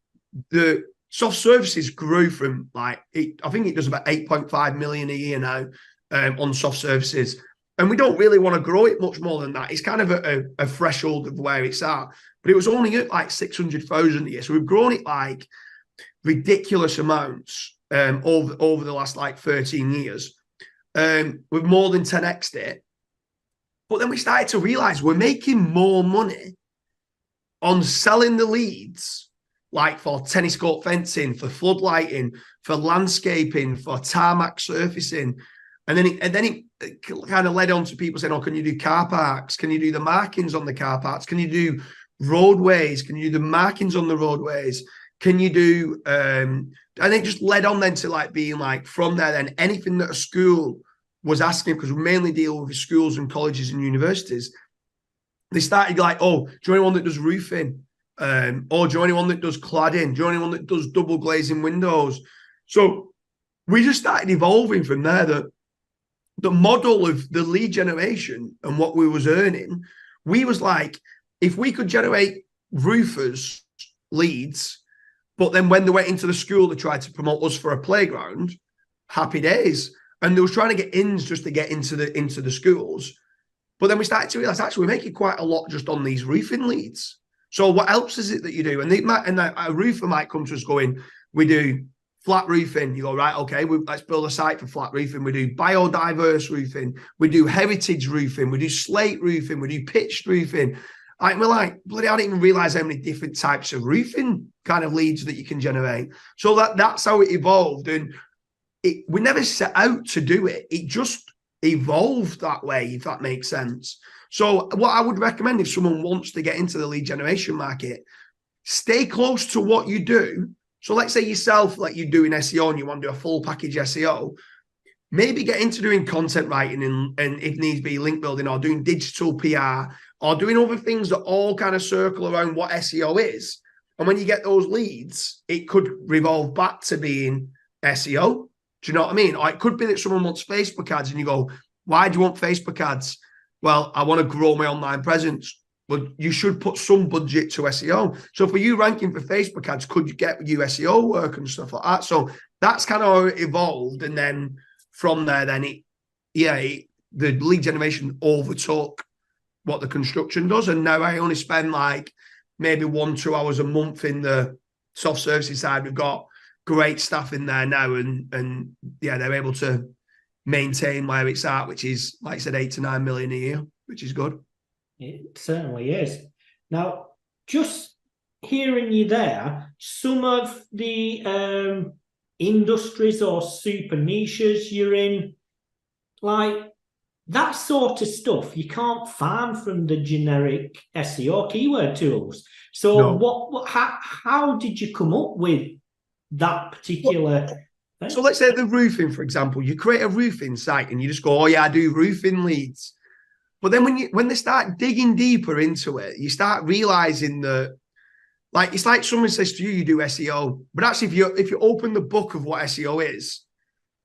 the soft services grew from, like, I think it does about 8.5 million a year now on soft services. And we don't really want to grow it much more than that. It's kind of a threshold of where it's at. But it was only at like 600,000 a year. So we've grown it like ridiculous amounts over the last like 13 years. We've more than 10x'd it. But then we started to realize we're making more money on selling the leads, like for tennis court fencing, for floodlighting, for landscaping, for tarmac surfacing. And then it kind of led on to people saying, oh, can you do car parks? Can you do the markings on the car parks? Can you do roadways? Can you do the markings on the roadways? Can you do, and it just led on then to like being like, from there then anything that a school was asking, because we mainly deal with schools and colleges and universities, they started like, oh, do you know anyone that does roofing? Or do you know anyone that does cladding? Do you know anyone that does double glazing windows? So we just started evolving from there. The model of the lead generation and what we was earning, we was like, if we could generate roofers leads, but then when they went into the school, they tried to promote us for a playground, happy days. And they was trying to get ins just to get into the schools. But then we started to realize, actually, we're making quite a lot just on these roofing leads. So what else is it that you do? And a roofer might come to us going, we do flat roofing. You go, right, okay, let's build a site for flat roofing. We do biodiverse roofing. We do heritage roofing. We do slate roofing. We do pitched roofing. We're like, bloody, I didn't even realize how many different types of roofing kind of leads that you can generate. So that's how it evolved. And we never set out to do it. It just evolved that way, if that makes sense. So what I would recommend if someone wants to get into the lead generation market, stay close to what you do. So let's say yourself, like you're doing SEO and you want to do a full package SEO, maybe get into doing content writing and if needs be link building, or doing digital PR, or doing other things that all kind of circle around what SEO is. And when you get those leads, it could revolve back to being SEO. Do you know what I mean? Or it could be that someone wants Facebook ads and you go, why do you want Facebook ads? Well, I want to grow my online presence. Well, you should put some budget to SEO. So for you ranking for Facebook ads, could you get you SEO work and stuff like that? So that's kind of how it evolved. And then from there, then the lead generation overtook what the construction does. And now I only spend like maybe 1-2 hours a month in the soft services side. We've got great staff in there now, and they're able to maintain where it's at, which is, like I said, 8 to 9 million a year, which is good. It certainly is. Now, just hearing you there, some of the industries or super niches you're in, like that sort of stuff, you can't find from the generic SEO keyword tools. So no. How did you come up with that particular thing? So let's say the roofing, for example, you create a roofing site and you just go, oh yeah, I do roofing leads. But then when they start digging deeper into it, you start realizing that, like, it's like someone says to you, you do SEO, but actually if you open the book of what SEO is,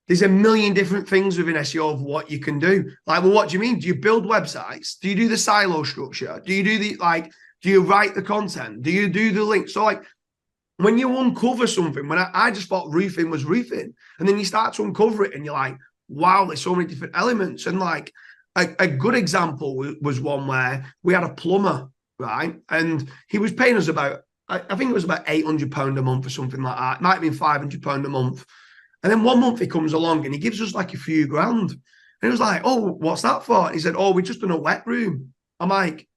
there's a million different things within SEO of what you can do. Like, well, what do you mean? Do you build websites? Do you do the silo structure? Do you do do you write the content? Do you do the links? So like, when you uncover something, when I just thought roofing was roofing, and then you start to uncover it and you're like, wow, there's so many different elements. And like a good example was one where we had a plumber, right? And he was paying us about, I think it was about £800 a month or something like that. It might have been £500 a month. And then one month he comes along and he gives us like a few grand. And he was like, oh, what's that for? And he said, oh, we just done a wet room. I'm like,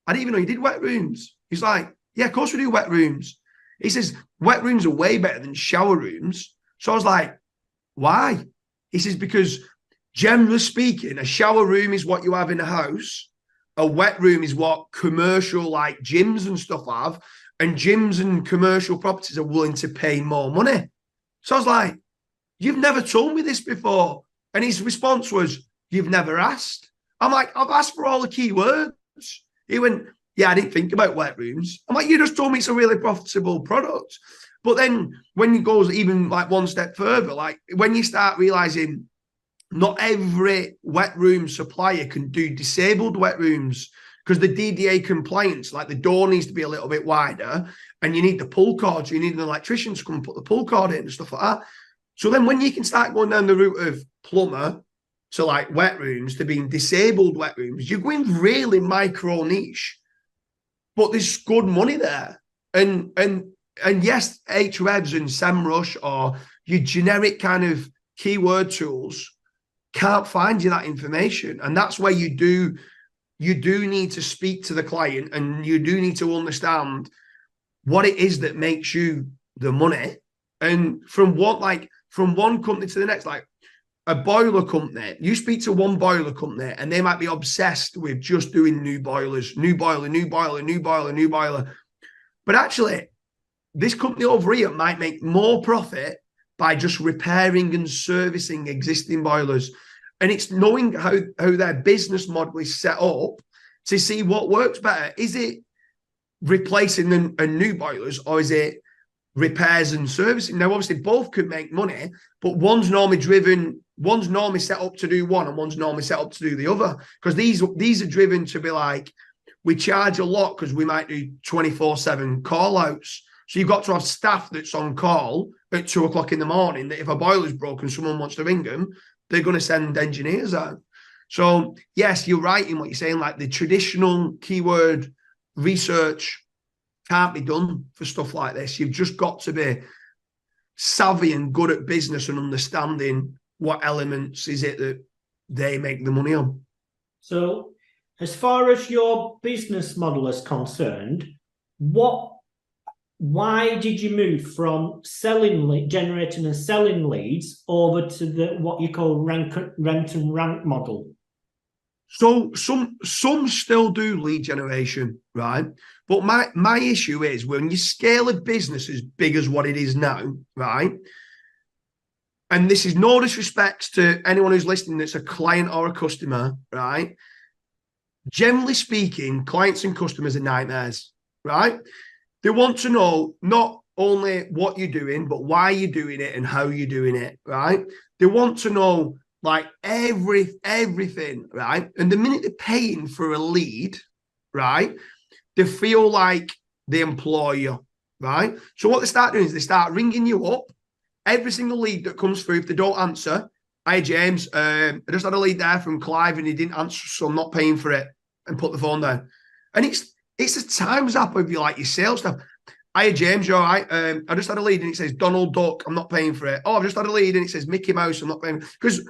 I didn't even know you did wet rooms. He's like, yeah, of course we do wet rooms. He says, wet rooms are way better than shower rooms. So I was like, why? He says, because generally speaking, a shower room is what you have in a house. A wet room is what commercial like gyms and stuff have. And gyms and commercial properties are willing to pay more money. So I was like, you've never told me this before. And his response was, you've never asked. I'm like, I've asked for all the keywords. He went, yeah, I didn't think about wet rooms. I'm like, you just told me it's a really profitable product. But then when it goes even like one step further, like when you start realizing not every wet room supplier can do disabled wet rooms because the DDA compliance, like the door needs to be a little bit wider and you need the pull cord. So you need an electrician to come and put the pull cord in and stuff like that. So then when you can start going down the route of plumber to like wet rooms to being disabled wet rooms, you're going really micro niche. But there's good money there. And yes, Ahrefs and SEMrush or your generic kind of keyword tools can't find you that information. And that's where you do need to speak to the client and you do need to understand what it is that makes you the money. And from one company to the next, like a boiler company, you speak to one boiler company and they might be obsessed with just doing new boilers, new boiler, new boiler, new boiler, new boiler. But actually, this company over here might make more profit by just repairing and servicing existing boilers. And it's knowing how their business model is set up to see what works better. Is it replacing a new boilers or is it repairs and servicing? Now, obviously, both could make money, but one's normally set up to do one and one's normally set up to do the other. Because these are driven to be like, we charge a lot because we might do 24/7 call outs. So you've got to have staff that's on call at 2 o'clock in the morning that if a boiler's broken, someone wants to ring them, they're going to send engineers out. So yes, you're right in what you're saying. Like the traditional keyword research can't be done for stuff like this. You've just got to be savvy and good at business and understanding what elements is it that they make the money on. So as far as your business model is concerned, why did you move from generating and selling leads over to what you call rent and rank model? So some still do lead generation, right? But my issue is when you scale a business as big as what it is now, right? And this is no disrespect to anyone who's listening that's a client or a customer, right? Generally speaking, clients and customers are nightmares, right? They want to know not only what you're doing, but why you're doing it and how you're doing it, right? They want to know like everything, right? And the minute they're paying for a lead, right, they feel like they employ you, right? So what they start doing is they start ringing you up. Every single lead that comes through, if they don't answer, hi James, I just had a lead there from Clive and he didn't answer, so I'm not paying for it, and put the phone down. And it's a time zap of your sales stuff. Hi James, you're all right. I just had a lead and it says Donald Duck, I'm not paying for it. Oh, I've just had a lead and it says Mickey Mouse, I'm not paying for it. Because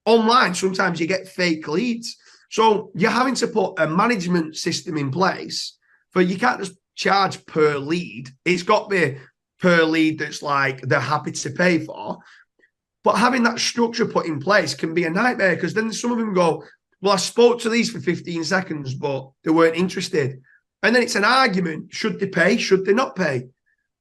online, sometimes you get fake leads. So you're having to put a management system in place for you can't just charge per lead. It's got to be per lead that's like they're happy to pay for. But having that structure put in place can be a nightmare because then some of them go, well, I spoke to these for 15 seconds, but they weren't interested. And then it's an argument. Should they pay? Should they not pay?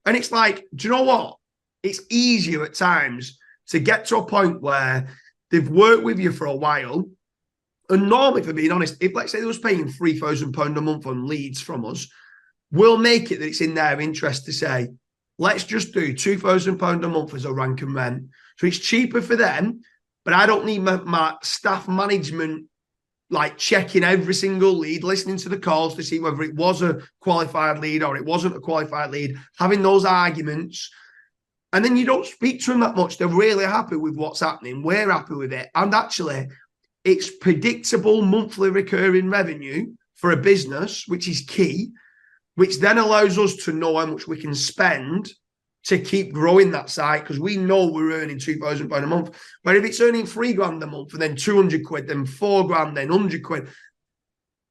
And it's like, do you know what? It's easier at times to get to a point where they've worked with you for a while. And normally, for being honest, if let's say they was paying £3,000 a month on leads from us, we'll make it that it's in their interest to say, let's just do £2,000 a month as a rank and rent. So it's cheaper for them, but I don't need my staff management like checking every single lead, listening to the calls to see whether it was a qualified lead or it wasn't a qualified lead, having those arguments. And then you don't speak to them that much. They're really happy with what's happening. We're happy with it. And actually, it's predictable monthly recurring revenue for a business, which is key, which then allows us to know how much we can spend to keep growing that site, because we know we're earning £2,000 a month. But if it's earning £3,000 a month and then 200 quid, then 4 grand, then 100 quid,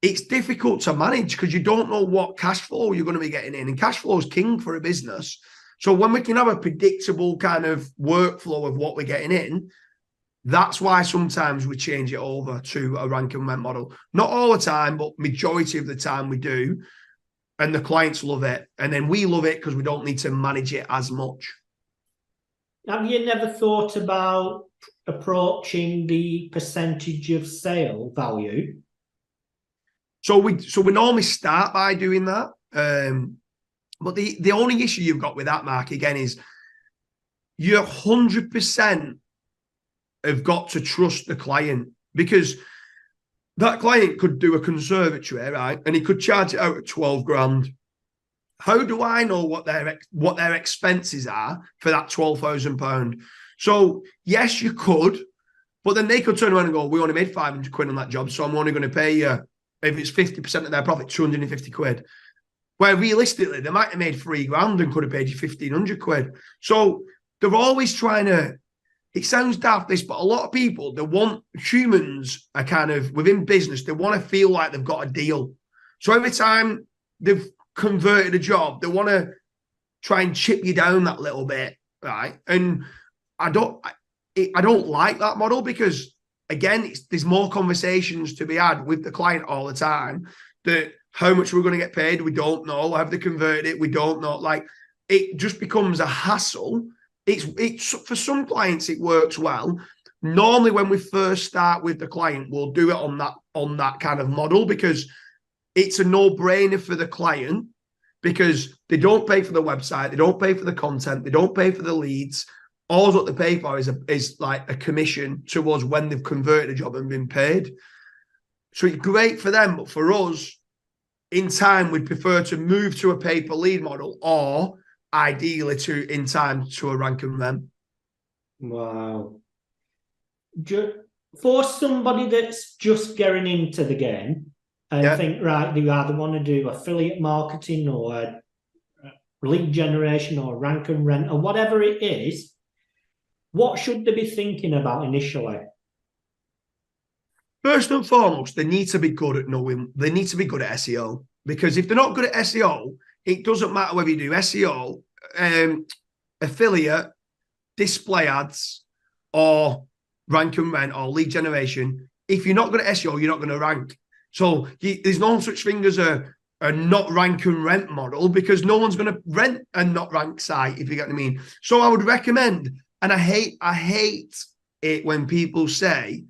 it's difficult to manage because you don't know what cash flow you're going to be getting in. And cash flow is king for a business. So when we can have a predictable kind of workflow of what we're getting in, that's why sometimes we change it over to a rank and rent model. Not all the time, but majority of the time we do. And the clients love it. And then we love it because we don't need to manage it as much. Have you never thought about approaching the percentage of sale value? So we normally start by doing that. But the only issue you've got with that, Mark, again, is you 100% have got to trust the client, because that client could do a conservatory, right? And he could charge it out at 12 grand. How do I know what their expenses are for that £12,000? So yes, you could, but then they could turn around and go, we only made 500 quid on that job, so I'm only going to pay you, if it's 50% of their profit, 250 quid. Where realistically, they might have made 3 grand and could have paid you 1,500 quid. So they're always trying to, it sounds daft, this, but a lot of people, humans are kind of, within business, they want to feel like they've got a deal. So every time they've converted a job, they want to try and chip you down that little bit, right? And I don't like that model, because, again, there's more conversations to be had with the client all the time. That how much we're going to get paid, we don't know. Have they converted it? We don't know. Like, it just becomes a hassle. It's for some clients it works well. Normally, when we first start with the client, we'll do it on that kind of model, because it's a no-brainer for the client, because they don't pay for the website, they don't pay for the content, they don't pay for the leads. All what they pay for is like a commission to us when they've converted a job and been paid. So it's great for them, but for us, in time, we'd prefer to move to a pay-per-lead model, or ideally in time to a rank and rent. Wow. For somebody that's just getting into the game and think, right, they either want to do affiliate marketing or lead generation or rank and rent or whatever it is, what should they be thinking about initially? First and foremost, they need to be good at SEO, because if they're not good at SEO, it doesn't matter whether you do SEO, affiliate, display ads, or rank and rent or lead generation. If you're not good at SEO, you're not going to rank. So there's no such thing as a not rank and rent model, because no one's going to rent a not rank site, if you get what I mean. So I would recommend, and I hate it when people say,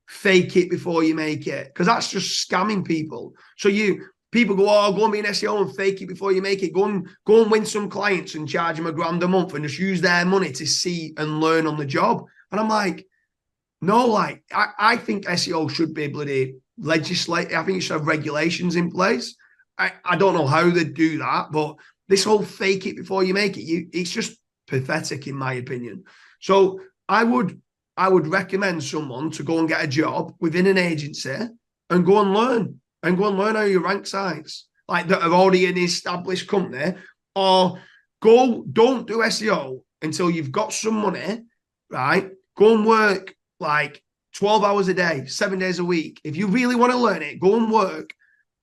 fake it before you make it, because that's just scamming people. So people go, oh, go and be an SEO and fake it before you make it. Go and win some clients and charge them £1,000 a month and just use their money to see and learn on the job. And I'm like, no, like I think SEO should be bloody legislated. I think it should have regulations in place. I don't know how they do that, but this whole fake it before you make it, it's just pathetic in my opinion. So I would recommend someone to go and get a job within an agency and go and learn how you rank sites, like that are already an established company, or don't do SEO until you've got some money, right? Go and work like 12 hours a day, 7 days a week. If you really want to learn it, go and work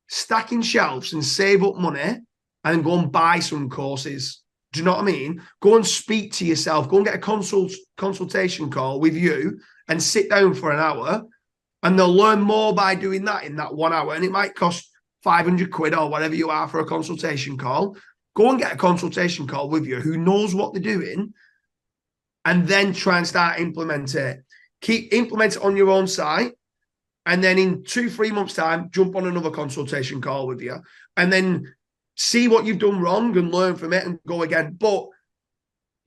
stacking shelves and save up money and go and buy some courses. Do you know what I mean? Go and speak to yourself. Go and get a consultation call with you and sit down for an hour, and they'll learn more by doing that in that 1 hour. And it might cost 500 quid or whatever you are for a consultation call. Go and get a consultation call with you who knows what they're doing, and then try and start implementing it. Implement it on your own site. And then in 2-3 months' time, jump on another consultation call with you. And then see what you've done wrong and learn from it and go again. But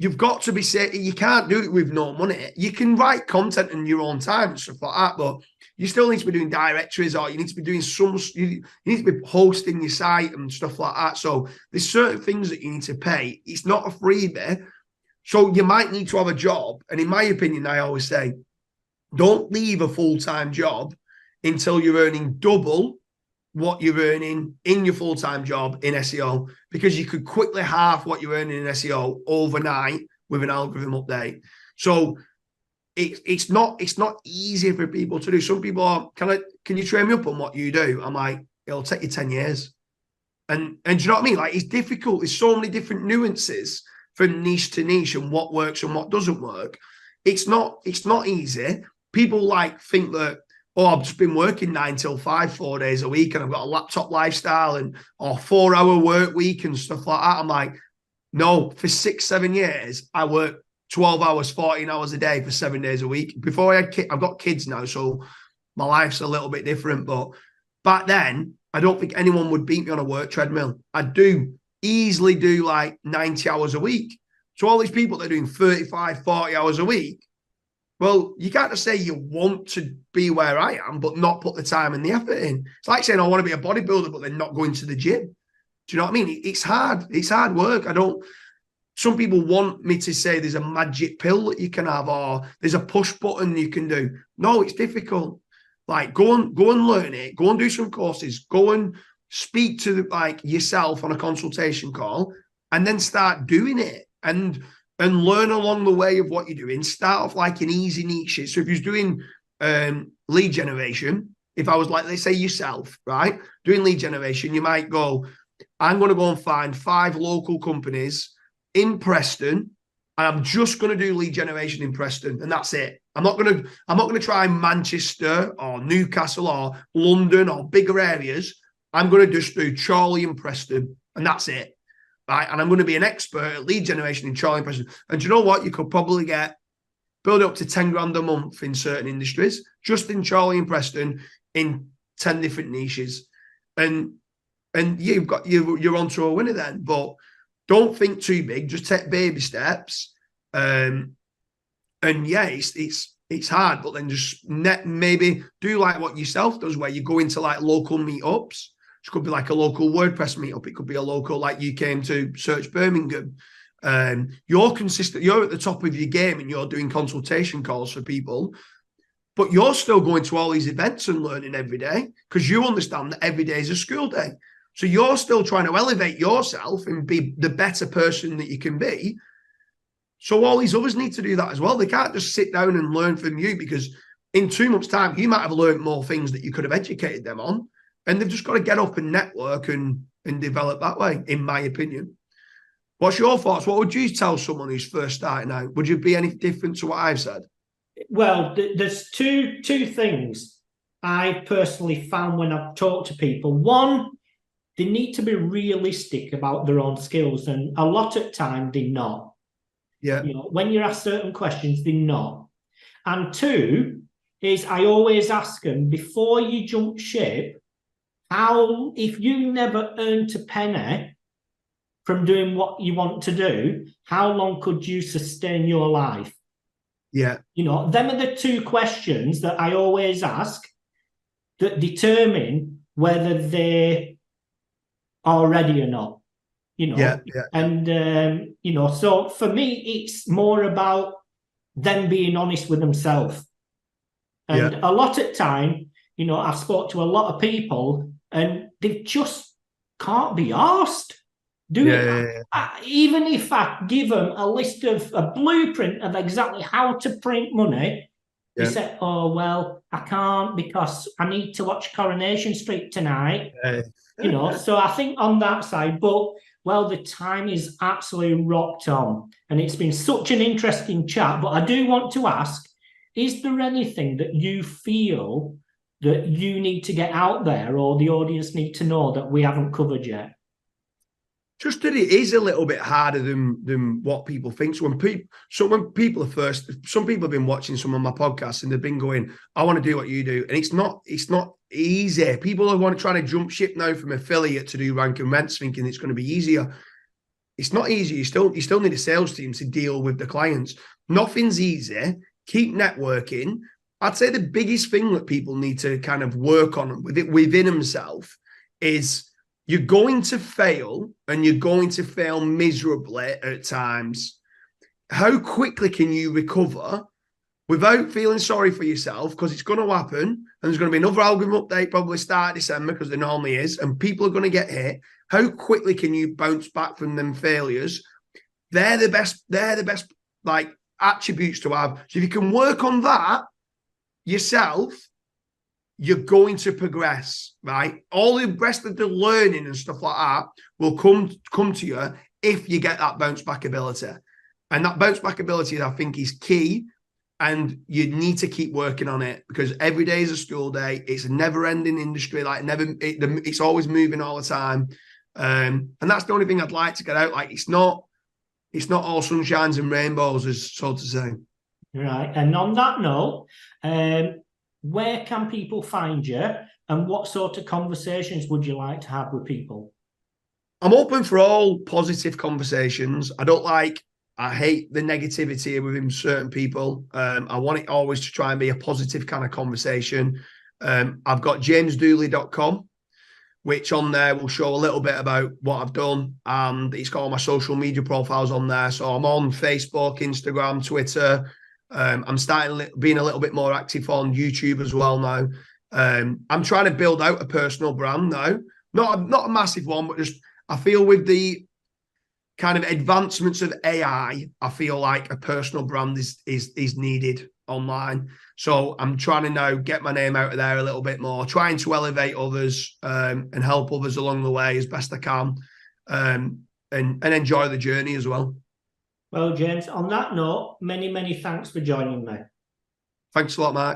you've got to be safe. You can't do it with no money. You can write content in your own time and stuff like that, but you still need to be doing directories, or you need to be doing you need to be hosting your site and stuff like that. So there's certain things that you need to pay. It's not a freebie. So you might need to have a job. And in my opinion, I always say, don't leave a full-time job until you're earning double what you're earning in your full-time job in SEO, because you could quickly halve what you're earning in SEO overnight with an algorithm update. So it's not easy for people to do. Some people are, can you train me up on what you do? I'm like, it'll take you 10 years. And do you know what I mean? Like, it's difficult. There's so many different nuances from niche to niche and what works and what doesn't work. It's not easy. People think that, oh, I've just been working 9 till 5, 4 days a week, and I've got a laptop lifestyle or 4-hour work week and stuff like that. I'm like, no, for 6, 7 years, I worked 12 hours, 14 hours a day for 7 days a week. Before I had kids, I've got kids now, so my life's a little bit different. But back then, I don't think anyone would beat me on a work treadmill. I easily do like 90 hours a week. So all these people that are doing 35, 40 hours a week, well, you can't just say you want to be where I am, but not put the time and the effort in. It's like saying I want to be a bodybuilder, but then not going to the gym. Do you know what I mean? It's hard. It's hard work. Some people want me to say there's a magic pill that you can have, or there's a push button you can do. No, it's difficult. Like, go and learn it. Go and do some courses. Go and speak to yourself on a consultation call, and then start doing it and learn along the way of what you're doing. Start off like in easy niches. So if you're doing lead generation, if I was like, let's say yourself, right, doing lead generation, you might go, I'm going to go and find 5 local companies in Preston, and I'm just going to do lead generation in Preston, and that's it. I'm not going to try Manchester or Newcastle or London or bigger areas. I'm going to just do Chorley and Preston, and that's it, right? And I'm going to be an expert at lead generation in Chorley and Preston. And do you know what? You could probably build up to 10 grand a month in certain industries, just in Chorley and Preston, in 10 different niches, and you're onto a winner then. But don't think too big. Just take baby steps. And yeah, it's hard, but then just maybe do like what yourself does, where you go into like local meetups. It could be like a local WordPress meetup. It could be a local, like you came to Search Birmingham. You're consistent. You're at the top of your game, and you're doing consultation calls for people, but you're still going to all these events and learning every day, because you understand that every day is a school day. So you're still trying to elevate yourself and be the better person that you can be. So all these others need to do that as well. They can't just sit down and learn from you, because in 2 months' time, you might have learned more things that you could have educated them on. And they've just got to get up and network and develop that way, in my opinion. What's your thoughts? What would you tell someone who's first starting out? Would you be any different to what I've said? Well, there's two things I personally found when I've talked to people. One, they need to be realistic about their own skills, and a lot of time they're not. Yeah. When you're asked certain questions, they're not. And 2 is, I always ask them, before you jump ship, if you never earned a penny from doing what you want to do, how long could you sustain your life? Yeah. Them are the 2 questions that I always ask that determine whether they are ready or not. And so for me, it's more about them being honest with themselves. And a lot of time, I've spoke to a lot of people, and they just can't be asked. Even if I give them a blueprint of exactly how to print money, they say, oh, well, I can't because I need to watch Coronation Street tonight. So I think on that side, but well, the time is absolutely rocked on, and it's been such an interesting chat. But I do want to ask, is there anything that you feel that you need to get out there, or the audience need to know, that we haven't covered yet? Just that it is a little bit harder than what people think. So when people are first, some people have been watching some of my podcasts and they've been going, I want to do what you do. And it's not easy. People are trying to jump ship now from affiliate to do rank and rents, thinking it's going to be easier. It's not easy. You still need a sales team to deal with the clients. Nothing's easy. Keep networking. I'd say the biggest thing that people need to kind of work on within themselves is you're going to fail, and you're going to fail miserably at times. How quickly can you recover without feeling sorry for yourself? Because it's going to happen, and there's going to be another algorithm update probably start December, because there normally is, and people are going to get hit. How quickly can you bounce back from them failures? They're the best like attributes to have. So if you can work on that yourself, you're going to progress, right? All the rest of the learning and stuff like that will come to you if you get that bounce back ability. And that bounce back ability, I think, is key. And you need to keep working on it, because every day is a school day. It's a never-ending industry. It's always moving all the time. And that's the only thing I'd like to get out. Like, it's not all sunshines and rainbows, as so to say. Right. And on that note, where can people find you, and what sort of conversations would you like to have with people? I'm open for all positive conversations. I hate the negativity within certain people. I want it always to try and be a positive kind of conversation. I've got jamesdooley.com, which on there will show a little bit about what I've done, and it's got all my social media profiles on there. So I'm on Facebook, Instagram, Twitter. I'm starting being a little bit more active on YouTube as well now. I'm trying to build out a personal brand now. Not a massive one, but just I feel with the kind of advancements of AI, I feel like a personal brand is needed online. So I'm trying to now get my name out of there a little bit more, trying to elevate others and help others along the way as best I can, and enjoy the journey as well. Well, James, on that note, many, many thanks for joining me. Thanks a lot, Mark.